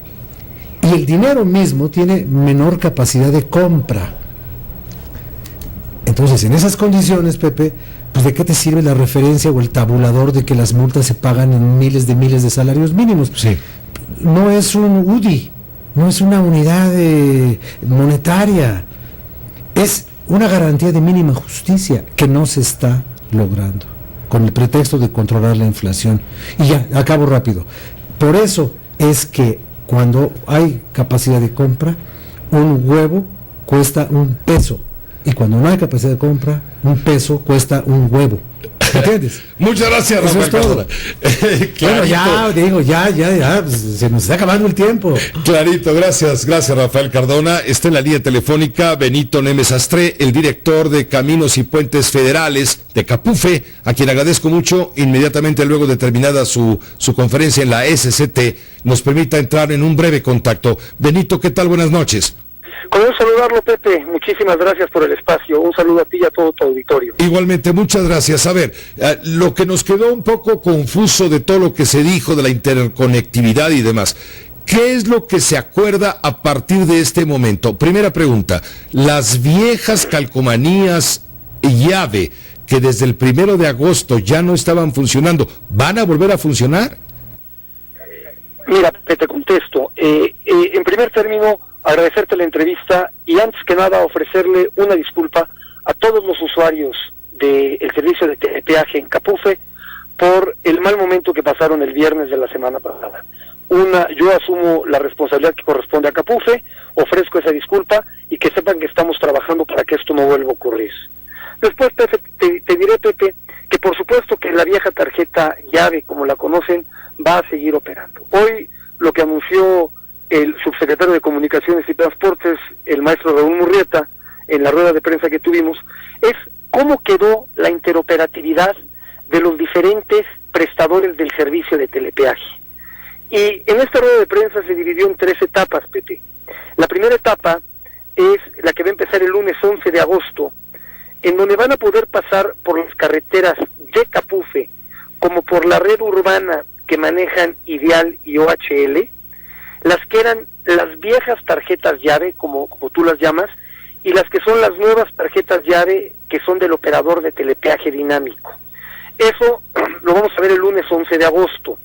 y el dinero mismo tiene menor capacidad de compra. Entonces, en esas condiciones, Pepe, pues ¿de qué te sirve la referencia o el tabulador de que las multas se pagan en miles de salarios mínimos? Sí. No es un UDI, no es una unidad monetaria, es una garantía de mínima justicia que no se está logrando, con el pretexto de controlar la inflación. Y ya, acabo rápido. Por eso es que cuando hay capacidad de compra, un huevo cuesta $1. Y cuando no hay capacidad de compra, $1 cuesta un huevo. ¿Entiendes? Muchas gracias, Eso Rafael es todo. Bueno, ya, digo, ya, pues, se nos está acabando el tiempo. Clarito, gracias Rafael Cardona. Está en la línea telefónica Benito Nemes Astré, el director de Caminos y Puentes Federales de CAPUFE, a quien agradezco mucho. Inmediatamente luego de terminada su conferencia en la SCT, nos permita entrar en un breve contacto. Benito, ¿qué tal? Buenas noches. Con un saludarlo, Pepe, muchísimas gracias por el espacio, un saludo a ti y a todo tu auditorio. Igualmente, muchas gracias. A ver, lo que nos quedó un poco confuso de todo lo que se dijo de la interconectividad y demás, ¿qué es lo que se acuerda a partir de este momento? Primera pregunta, las viejas calcomanías llave que desde el 1 de agosto ya no estaban funcionando, ¿van a volver a funcionar? Mira, Pepe, te contesto. En primer término, agradecerte la entrevista y antes que nada ofrecerle una disculpa a todos los usuarios del servicio de telepeaje en CAPUFE por el mal momento que pasaron el viernes de la semana pasada. Yo asumo la responsabilidad que corresponde a CAPUFE, ofrezco esa disculpa y que sepan que estamos trabajando para que esto no vuelva a ocurrir. Después, Pepe, te diré, Pepe, que por supuesto que la vieja tarjeta llave, como la conocen, va a seguir operando. Hoy lo que anunció el subsecretario de Comunicaciones y Transportes, el maestro Raúl Murrieta, en la rueda de prensa que tuvimos, es cómo quedó la interoperatividad de los diferentes prestadores del servicio de telepeaje. Y en esta rueda de prensa se dividió en 3 etapas, Pepe. La primera etapa es la que va a empezar el lunes 11 de agosto, en donde van a poder pasar por las carreteras de CAPUFE, como por la red urbana que manejan Ideal y OHL, las que eran las viejas tarjetas llave, como tú las llamas, y las que son las nuevas tarjetas llave, que son del operador de telepeaje dinámico. Eso lo vamos a ver el lunes 11 de agosto.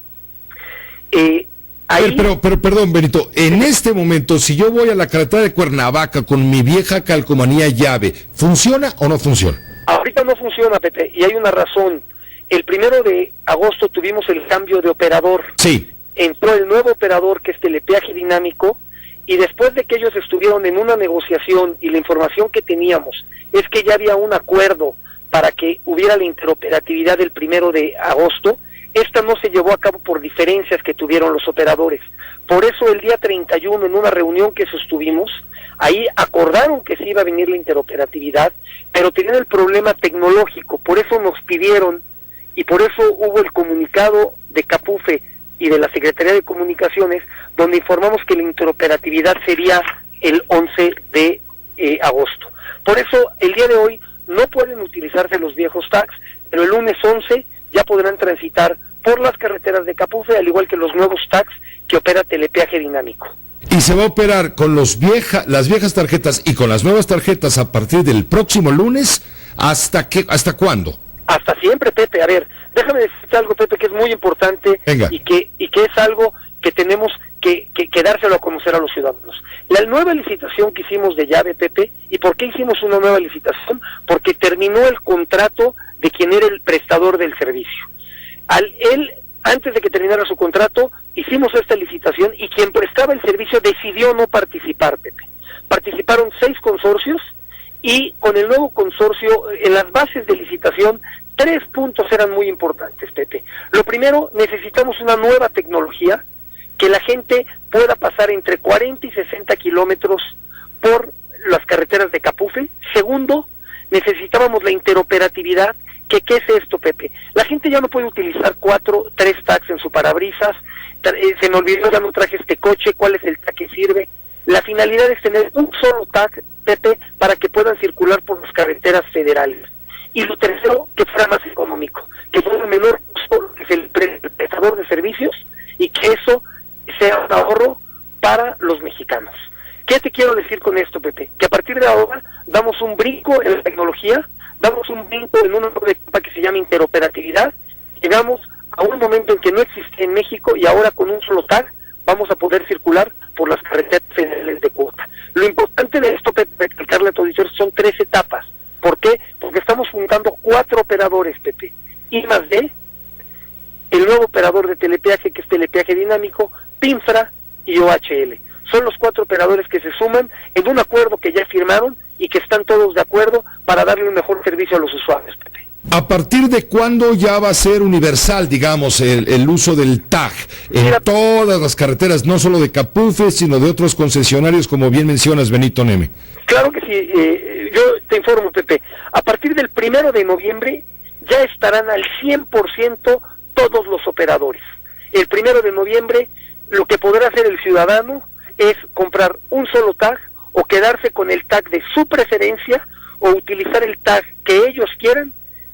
Pero perdón, Benito, en este momento, si yo voy a la carretera de Cuernavaca con mi vieja calcomanía llave, ¿funciona o no funciona? Ahorita no funciona, Pepe, y hay una razón. El 1 de agosto tuvimos el cambio de operador. Sí. Entró el nuevo operador, que es telepeaje dinámico, y después de que ellos estuvieron en una negociación y la información que teníamos es que ya había un acuerdo para que hubiera la interoperatividad del 1 de agosto, esta no se llevó a cabo por diferencias que tuvieron los operadores. Por eso el día 31, en una reunión que sostuvimos, ahí acordaron que sí iba a venir la interoperatividad, pero tenían el problema tecnológico, por eso nos pidieron, y por eso hubo el comunicado de Capufe y de la Secretaría de Comunicaciones, donde informamos que la interoperatividad sería el 11 de agosto. Por eso, el día de hoy no pueden utilizarse los viejos tags, pero el lunes 11 ya podrán transitar por las carreteras de Capufe, al igual que los nuevos tags que opera Telepeaje Dinámico. Y se va a operar con las viejas tarjetas y con las nuevas tarjetas a partir del próximo lunes, ¿hasta cuándo? Hasta siempre, Pepe. A ver, déjame decirte algo, Pepe, que es muy importante. Venga. y que es algo que tenemos que dárselo a conocer a los ciudadanos. La nueva licitación que hicimos de llave, Pepe, ¿y por qué hicimos una nueva licitación? Porque terminó el contrato de quien era el prestador del servicio. Antes de que terminara su contrato, hicimos esta licitación y quien prestaba el servicio decidió no participar, Pepe. Participaron 6 consorcios y con el nuevo consorcio, en las bases de licitación, 3 puntos eran muy importantes, Pepe. Lo primero, necesitamos una nueva tecnología, que la gente pueda pasar entre 40 y 60 kilómetros por las carreteras de Capufe. Segundo, necesitábamos la interoperatividad. ¿Qué es esto, Pepe? La gente ya no puede utilizar 3 tags en su parabrisas. Se me olvidó, ya no traje este coche, ¿cuál es el tag que sirve? La finalidad es tener un solo tag, Pepe, para que puedan circular por las carreteras federales. Y lo tercero, que fuera más económico, que fuera menor costo, que es el prestador de servicios, y que eso sea un ahorro para los mexicanos. ¿Qué te quiero decir con esto, Pepe? Que a partir de ahora damos un brinco en la tecnología, damos un brinco en una nueva etapa que se llama interoperatividad, llegamos a un momento en que no existía en México y ahora con un solo tag vamos a poder circular por las carreteras federales de cuota. Lo importante de esto, Pepe, recalcarle a tu auditorio, son 3 etapas. ¿Por qué? Porque estamos juntando 4 operadores, Pepe, y más de el nuevo operador de telepeaje, que es Telepeaje Dinámico, PINFRA y OHL. Son los 4 operadores que se suman en un acuerdo que ya firmaron y que están todos de acuerdo para darle un mejor servicio a los usuarios, Pepe. ¿A partir de cuándo ya va a ser universal, digamos, el uso del tag en todas las carreteras, no solo de Capufe, sino de otros concesionarios, como bien mencionas, Benito Neme? Claro que sí, yo te informo, Pepe. A partir del 1 de noviembre ya estarán al 100% todos los operadores. El 1 de noviembre lo que podrá hacer el ciudadano es comprar un solo tag o quedarse con el tag de su preferencia o utilizar el tag que ellos quieran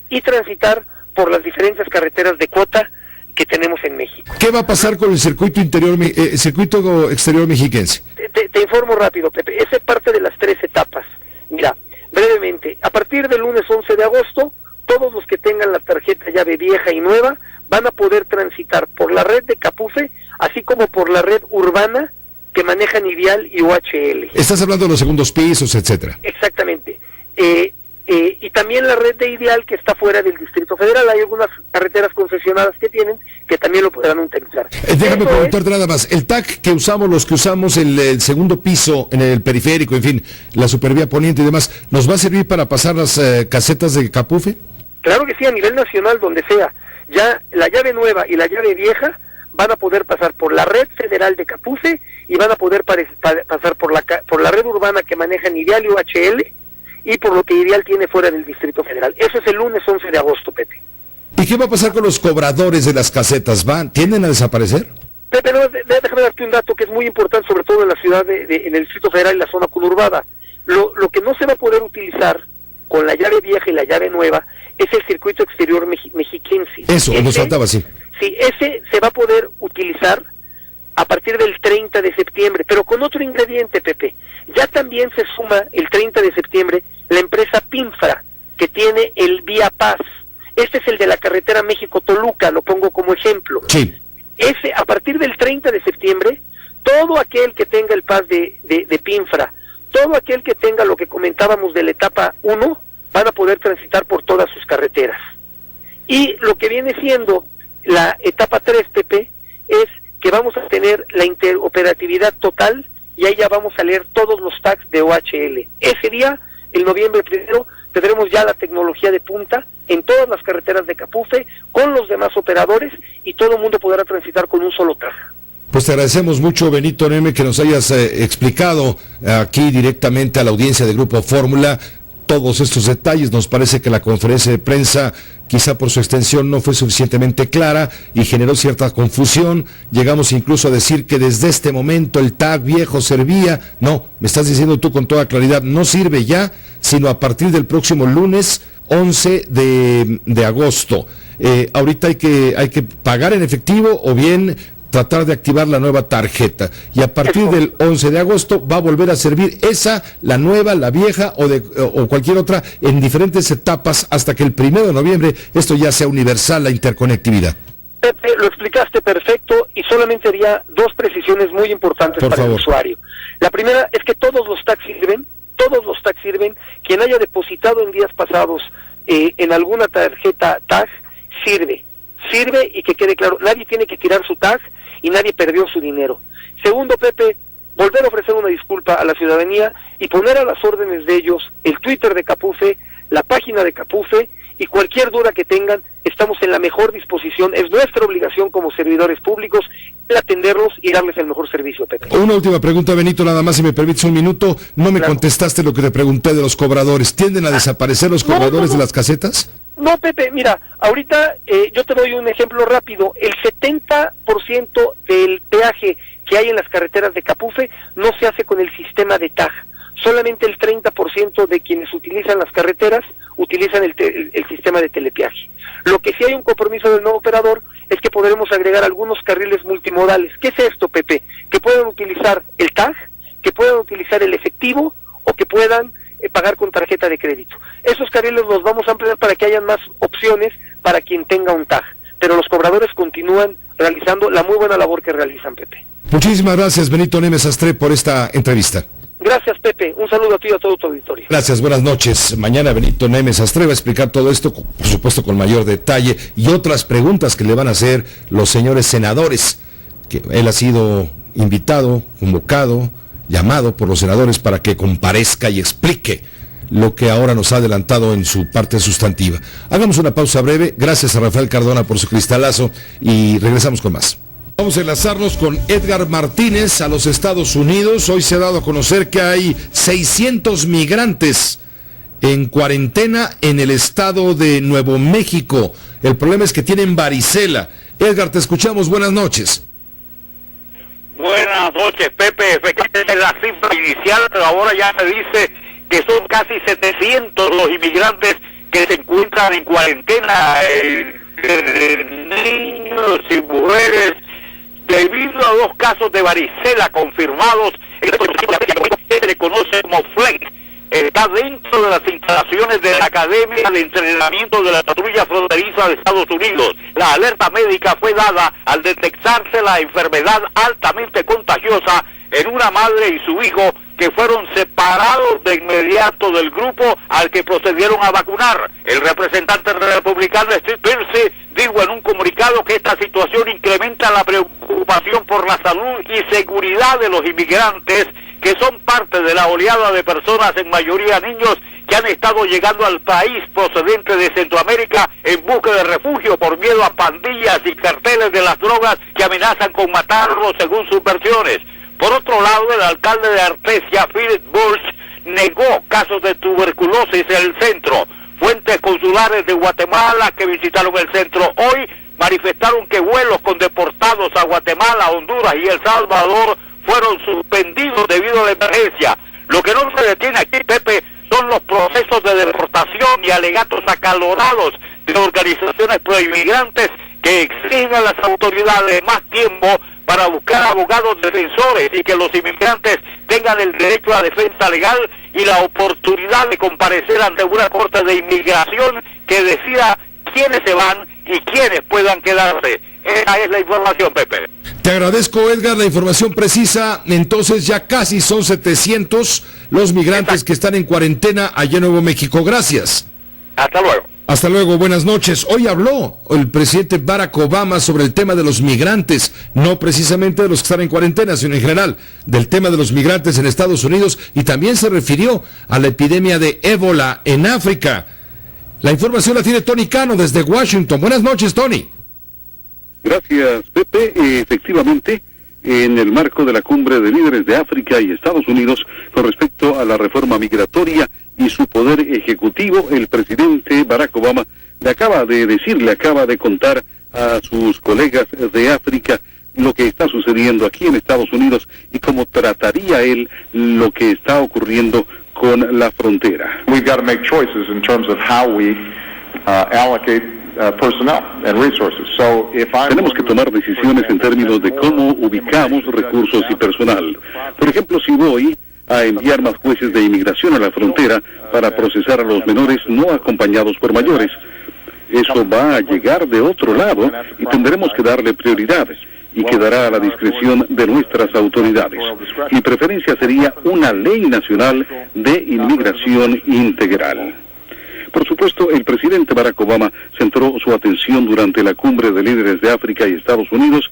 y transitar por las diferentes carreteras de cuota que tenemos en México. ¿Qué va a pasar con el circuito exterior mexiquense? Te informo rápido, Pepe. Esa es parte de las 3 etapas. Mira, brevemente, a partir del lunes 11 de agosto, todos los que tengan la tarjeta llave vieja y nueva van a poder transitar por la red de Capufe, así como por la red urbana que manejan Ideal y OHL. Estás hablando de los segundos pisos, etcétera. Exactamente. Y también la red de Ideal, que está fuera del Distrito Federal. Hay algunas carreteras concesionadas que tienen, que también lo podrán utilizar. Déjame preguntarte nada más. El tag que usamos, los que usamos el segundo piso, en el periférico, en fin, la supervía poniente y demás, ¿nos va a servir para pasar las casetas de Capufe? Claro que sí, a nivel nacional, donde sea. Ya la llave nueva y la llave vieja van a poder pasar por la red federal de Capufe y van a poder pasar por la red urbana que manejan Ideal y OHL y por lo que Ideal tiene fuera del Distrito Federal. Eso es el lunes 11 de agosto, Pepe. ¿Y qué va a pasar con los cobradores de las casetas? ¿Tienden a desaparecer? Pepe, no, déjame darte un dato que es muy importante, sobre todo en la ciudad, en el Distrito Federal y la zona conurbada. Lo que no se va a poder utilizar con la llave vieja y la llave nueva es el circuito exterior mexiquense. Eso, nos faltaba, sí. Sí, ese se va a poder utilizar a partir del 30 de septiembre, pero con otro ingrediente, Pepe. Ya también se suma el 30 de septiembre la empresa PINFRA, que tiene el Vía Paz. Este es el de la carretera México-Toluca, lo pongo como ejemplo. Sí. Ese, a partir del 30 de septiembre, todo aquel que tenga el Paz de PINFRA, todo aquel que tenga lo que comentábamos de la etapa 1, van a poder transitar por todas sus carreteras. Y lo que viene siendo la etapa 3, Pepe, es que vamos a tener la interoperatividad total y ahí ya vamos a leer todos los tags de OHL. Ese día, el noviembre 1, tendremos ya la tecnología de punta en todas las carreteras de Capufe, con los demás operadores, y todo el mundo podrá transitar con un solo TAG. Pues te agradecemos mucho, Benito Neme, que nos hayas explicado aquí directamente a la audiencia de Grupo Fórmula todos estos detalles. Nos parece que la conferencia de prensa, quizá por su extensión, no fue suficientemente clara y generó cierta confusión. Llegamos incluso a decir que desde este momento el TAG viejo servía. No, me estás diciendo tú con toda claridad, no sirve ya, sino a partir del próximo lunes 11 de agosto. Ahorita hay que pagar en efectivo o bien tratar de activar la nueva tarjeta, y a partir del 11 de agosto va a volver a servir esa, la nueva, la vieja o cualquier otra, en diferentes etapas, hasta que el 1 de noviembre esto ya sea universal, la interconectividad. Pepe, lo explicaste perfecto, y solamente haría dos precisiones muy importantes para el usuario. La primera es que todos los tags sirven, quien haya depositado en días pasados en alguna tarjeta TAG, sirve, y que quede claro, nadie tiene que tirar su TAG y nadie perdió su dinero. Segundo, Pepe, volver a ofrecer una disculpa a la ciudadanía y poner a las órdenes de ellos el Twitter de Capufe, la página de Capufe, y cualquier duda que tengan, estamos en la mejor disposición. Es nuestra obligación como servidores públicos el atenderlos y darles el mejor servicio, Pepe. Una última pregunta, Benito, nada más, si me permites un minuto. No me contestaste lo que te pregunté de los cobradores. ¿Tienden a desaparecer los cobradores de las casetas? No, Pepe, mira, ahorita yo te doy un ejemplo rápido. El 70% del peaje que hay en las carreteras de Capufe no se hace con el sistema de TAG. Solamente el 30% de quienes utilizan las carreteras utilizan el sistema de telepeaje. Lo que sí hay un compromiso del nuevo operador es que podremos agregar algunos carriles multimodales. ¿Qué es esto, Pepe? Que puedan utilizar el TAG, que puedan utilizar el efectivo o que puedan pagar con tarjeta de crédito. Esos carriles los vamos a ampliar para que hayan más opciones para quien tenga un TAG. Pero los cobradores continúan realizando la muy buena labor que realizan, Pepe. Muchísimas gracias, Benito Neme Sastre, por esta entrevista. Gracias, Pepe. Un saludo a ti y a todo tu auditorio. Gracias, buenas noches. Mañana Benito Neme Sastre va a explicar todo esto, por supuesto con mayor detalle, y otras preguntas que le van a hacer los señores senadores, que él ha sido invitado, convocado, llamado por los senadores para que comparezca y explique lo que ahora nos ha adelantado en su parte sustantiva. Hagamos una pausa breve. Gracias a Rafael Cardona por su cristalazo y regresamos con más. Vamos a enlazarnos con Edgar Martínez a los Estados Unidos. Hoy se ha dado a conocer que hay 600 migrantes en cuarentena en el estado de Nuevo México. El problema es que tienen varicela. Edgar, te escuchamos. Buenas noches. Buenas noches, Pepe. Efectivamente la cifra inicial, pero ahora ya se dice que son casi 700 los inmigrantes que se encuentran en cuarentena, niños y mujeres, debido a 2 casos de varicela confirmados. Se le conoce como FLEC. Está dentro de las instalaciones de la Academia de Entrenamiento de la Patrulla Fronteriza de Estados Unidos. La alerta médica fue dada al detectarse la enfermedad altamente contagiosa en una madre y su hijo que fueron separados de inmediato del grupo al que procedieron a vacunar. El representante republicano Steve Pearce dijo en un comunicado que esta situación incrementa la preocupación por la salud y seguridad de los inmigrantes que son parte de la oleada de personas, en mayoría niños, que han estado llegando al país procedente de Centroamérica en busca de refugio por miedo a pandillas y carteles de las drogas que amenazan con matarlos según sus versiones. Por otro lado, el alcalde de Artesia, Philip Bush, negó casos de tuberculosis en el centro. Fuentes consulares de Guatemala que visitaron el centro hoy manifestaron que vuelos con deportados a Guatemala, Honduras y El Salvador fueron suspendidos debido a la emergencia. Lo que no se detiene aquí, Pepe, son los procesos de deportación y alegatos acalorados de organizaciones proinmigrantes que exigen a las autoridades más tiempo para buscar abogados defensores y que los inmigrantes tengan el derecho a defensa legal y la oportunidad de comparecer ante una corte de inmigración que decida quiénes se van y quiénes puedan quedarse. Esa es la información, Pepe. Te agradezco, Edgar, la información precisa. Entonces ya casi son 700 los migrantes que están en cuarentena allá en Nuevo México. Gracias. Hasta luego. Hasta luego, buenas noches. Hoy habló el presidente Barack Obama sobre el tema de los migrantes, no precisamente de los que están en cuarentena, sino en general, del tema de los migrantes en Estados Unidos, y también se refirió a la epidemia de ébola en África. La información la tiene Tony Cano desde Washington. Buenas noches, Tony. Gracias, Pepe. Efectivamente, en el marco de la cumbre de líderes de África y Estados Unidos con respecto a la reforma migratoria y su poder ejecutivo, el presidente Barack Obama le acaba de contar a sus colegas de África lo que está sucediendo aquí en Estados Unidos y cómo trataría él lo que está ocurriendo con la frontera. We've got to make choices in terms of how we allocate personnel and resources. So if Tenemos que tomar decisiones en términos de cómo ubicamos recursos y personal. Por ejemplo, si voy a enviar más jueces de inmigración a la frontera para procesar a los menores no acompañados por mayores, eso va a llegar de otro lado y tendremos que darle prioridad y quedará a la discreción de nuestras autoridades. Mi preferencia sería una ley nacional de inmigración integral. Por supuesto, el presidente Barack Obama centró su atención durante la cumbre de líderes de África y Estados Unidos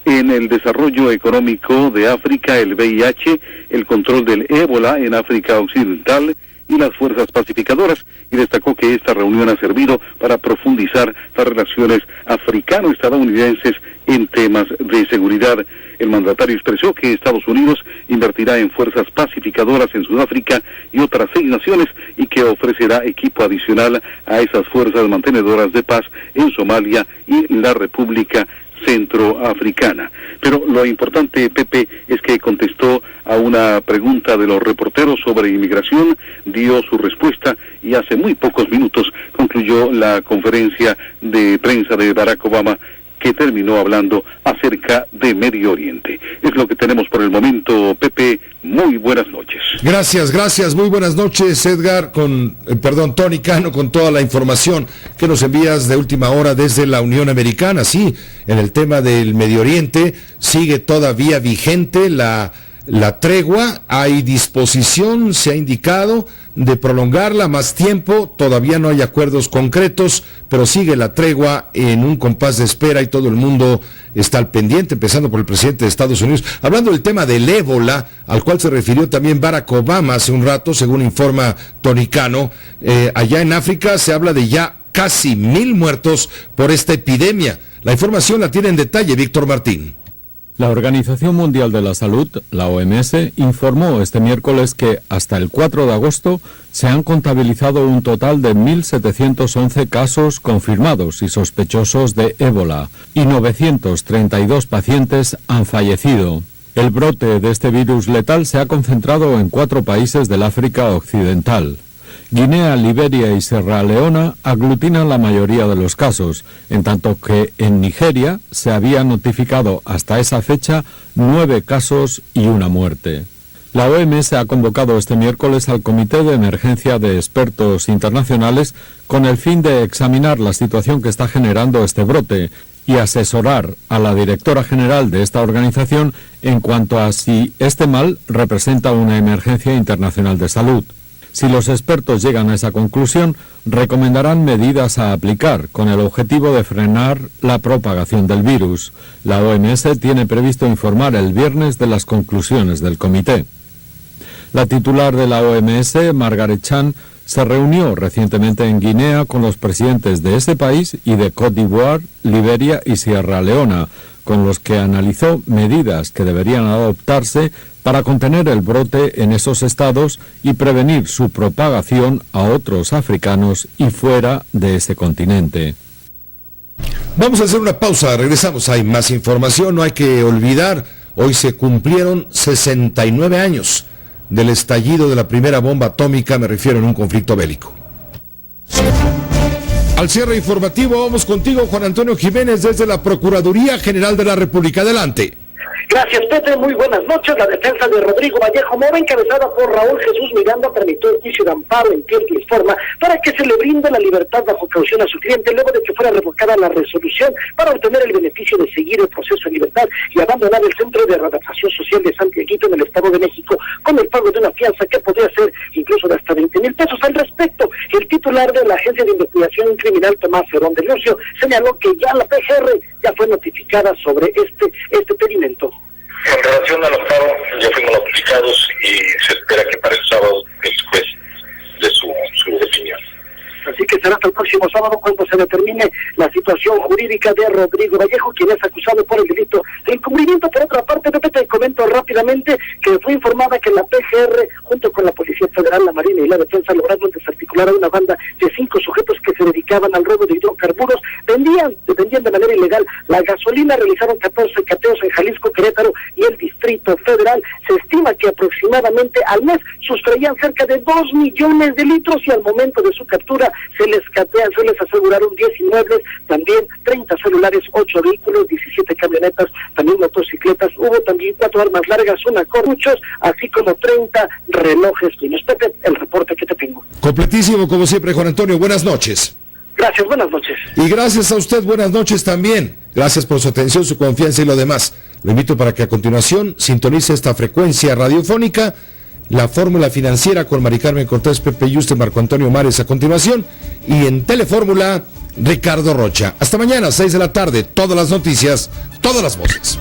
en el desarrollo económico de África, el VIH, el control del ébola en África Occidental y las fuerzas pacificadoras, y destacó que esta reunión ha servido para profundizar las relaciones africano-estadounidenses en temas de seguridad. El mandatario expresó que Estados Unidos invertirá en fuerzas pacificadoras en Sudáfrica y otras 6 naciones y que ofrecerá equipo adicional a esas fuerzas mantenedoras de paz en Somalia y la República Centroafricana. Pero lo importante, Pepe, es que contestó a una pregunta de los reporteros sobre inmigración, dio su respuesta y hace muy pocos minutos concluyó la conferencia de prensa de Barack Obama, que terminó hablando acerca de Medio Oriente. Es lo que tenemos por el momento, Pepe. Muy buenas noches. Gracias. Muy buenas noches, Edgar, Tony Cano, con toda la información que nos envías de última hora desde la Unión Americana. Sí, en el tema del Medio Oriente sigue todavía vigente la tregua, hay disposición, se ha indicado, de prolongarla más tiempo, todavía no hay acuerdos concretos, pero sigue la tregua en un compás de espera y todo el mundo está al pendiente, empezando por el presidente de Estados Unidos. Hablando del tema del ébola, al cual se refirió también Barack Obama hace un rato, según informa Tony Cano, allá en África se habla de ya casi 1,000 muertos por esta epidemia. La información la tiene en detalle Víctor Martín. La Organización Mundial de la Salud, la OMS, informó este miércoles que hasta el 4 de agosto se han contabilizado un total de 1.711 casos confirmados y sospechosos de ébola y 932 pacientes han fallecido. El brote de este virus letal se ha concentrado en 4 países del África Occidental. Guinea, Liberia y Sierra Leona aglutinan la mayoría de los casos, en tanto que en Nigeria se había notificado hasta esa fecha 9 casos y 1 muerte. La OMS ha convocado este miércoles al Comité de Emergencia de Expertos Internacionales con el fin de examinar la situación que está generando este brote y asesorar a la directora general de esta organización en cuanto a si este mal representa una emergencia internacional de salud. Si los expertos llegan a esa conclusión, recomendarán medidas a aplicar con el objetivo de frenar la propagación del virus. La OMS tiene previsto informar el viernes de las conclusiones del comité. La titular de la OMS, Margaret Chan, se reunió recientemente en Guinea con los presidentes de ese país y de Côte d'Ivoire, Liberia y Sierra Leona, con los que analizó medidas que deberían adoptarse para contener el brote en esos estados y prevenir su propagación a otros africanos y fuera de ese continente. Vamos a hacer una pausa, regresamos, hay más información, no hay que olvidar, hoy se cumplieron 69 años del estallido de la primera bomba atómica, me refiero en un conflicto bélico. Al cierre informativo vamos contigo, Juan Antonio Jiménez, desde la Procuraduría General de la República. Adelante. Gracias, Pepe. Muy buenas noches. La defensa de Rodrigo Vallejo Mora, encabezada por Raúl Jesús Miranda, permitió el juicio de amparo en tiempo y forma para que se le brinde la libertad bajo caución a su cliente luego de que fuera revocada la resolución para obtener el beneficio de seguir el proceso de libertad y abandonar el Centro de Readaptación Social de Santiaguito en el Estado de México con el pago de una fianza que podría ser incluso de hasta 20,000 pesos. Al respecto, el titular de la Agencia de Investigación Criminal, Tomás Herón de Lucio, señaló que ya la PGR ya fue notificada sobre este pedimento. En relación al amparo, ya fuimos notificados y se espera que para el sábado el juez dé su opinión. Así que será hasta el próximo sábado cuando se determine la situación jurídica de Rodrigo Vallejo, quien es acusado por el delito de encubrimiento. Por otra parte, Pepe, te comento rápidamente que fue informada que la PGR, junto con la Policía Federal, la Marina y la Defensa, lograron desarticular a una banda de 5 sujetos que se dedicaban al robo de hidrocarburos, vendían de manera ilegal la gasolina, realizaron 14 cateos en Jalisco, Querétaro y el Distrito Federal. Se estima que aproximadamente al mes sustraían cerca de 2 millones de litros y al momento de su captura se les aseguraron 10 inmuebles, también 30 celulares, 8 vehículos, 17 camionetas, también motocicletas. Hubo también 4 armas largas, una corruchos, así como 30 relojes finos. Pepe, el reporte que te tengo. Completísimo, como siempre, Juan Antonio. Buenas noches. Gracias, buenas noches. Y gracias a usted, buenas noches también. Gracias por su atención, su confianza y lo demás. Lo invito para que a continuación sintonice esta frecuencia radiofónica, La Fórmula Financiera con Mari Carmen Cortés, Pepe Yuste, Marco Antonio Mares a continuación, y en Telefórmula, Ricardo Rocha. Hasta mañana, 6 de la tarde, todas las noticias, todas las voces.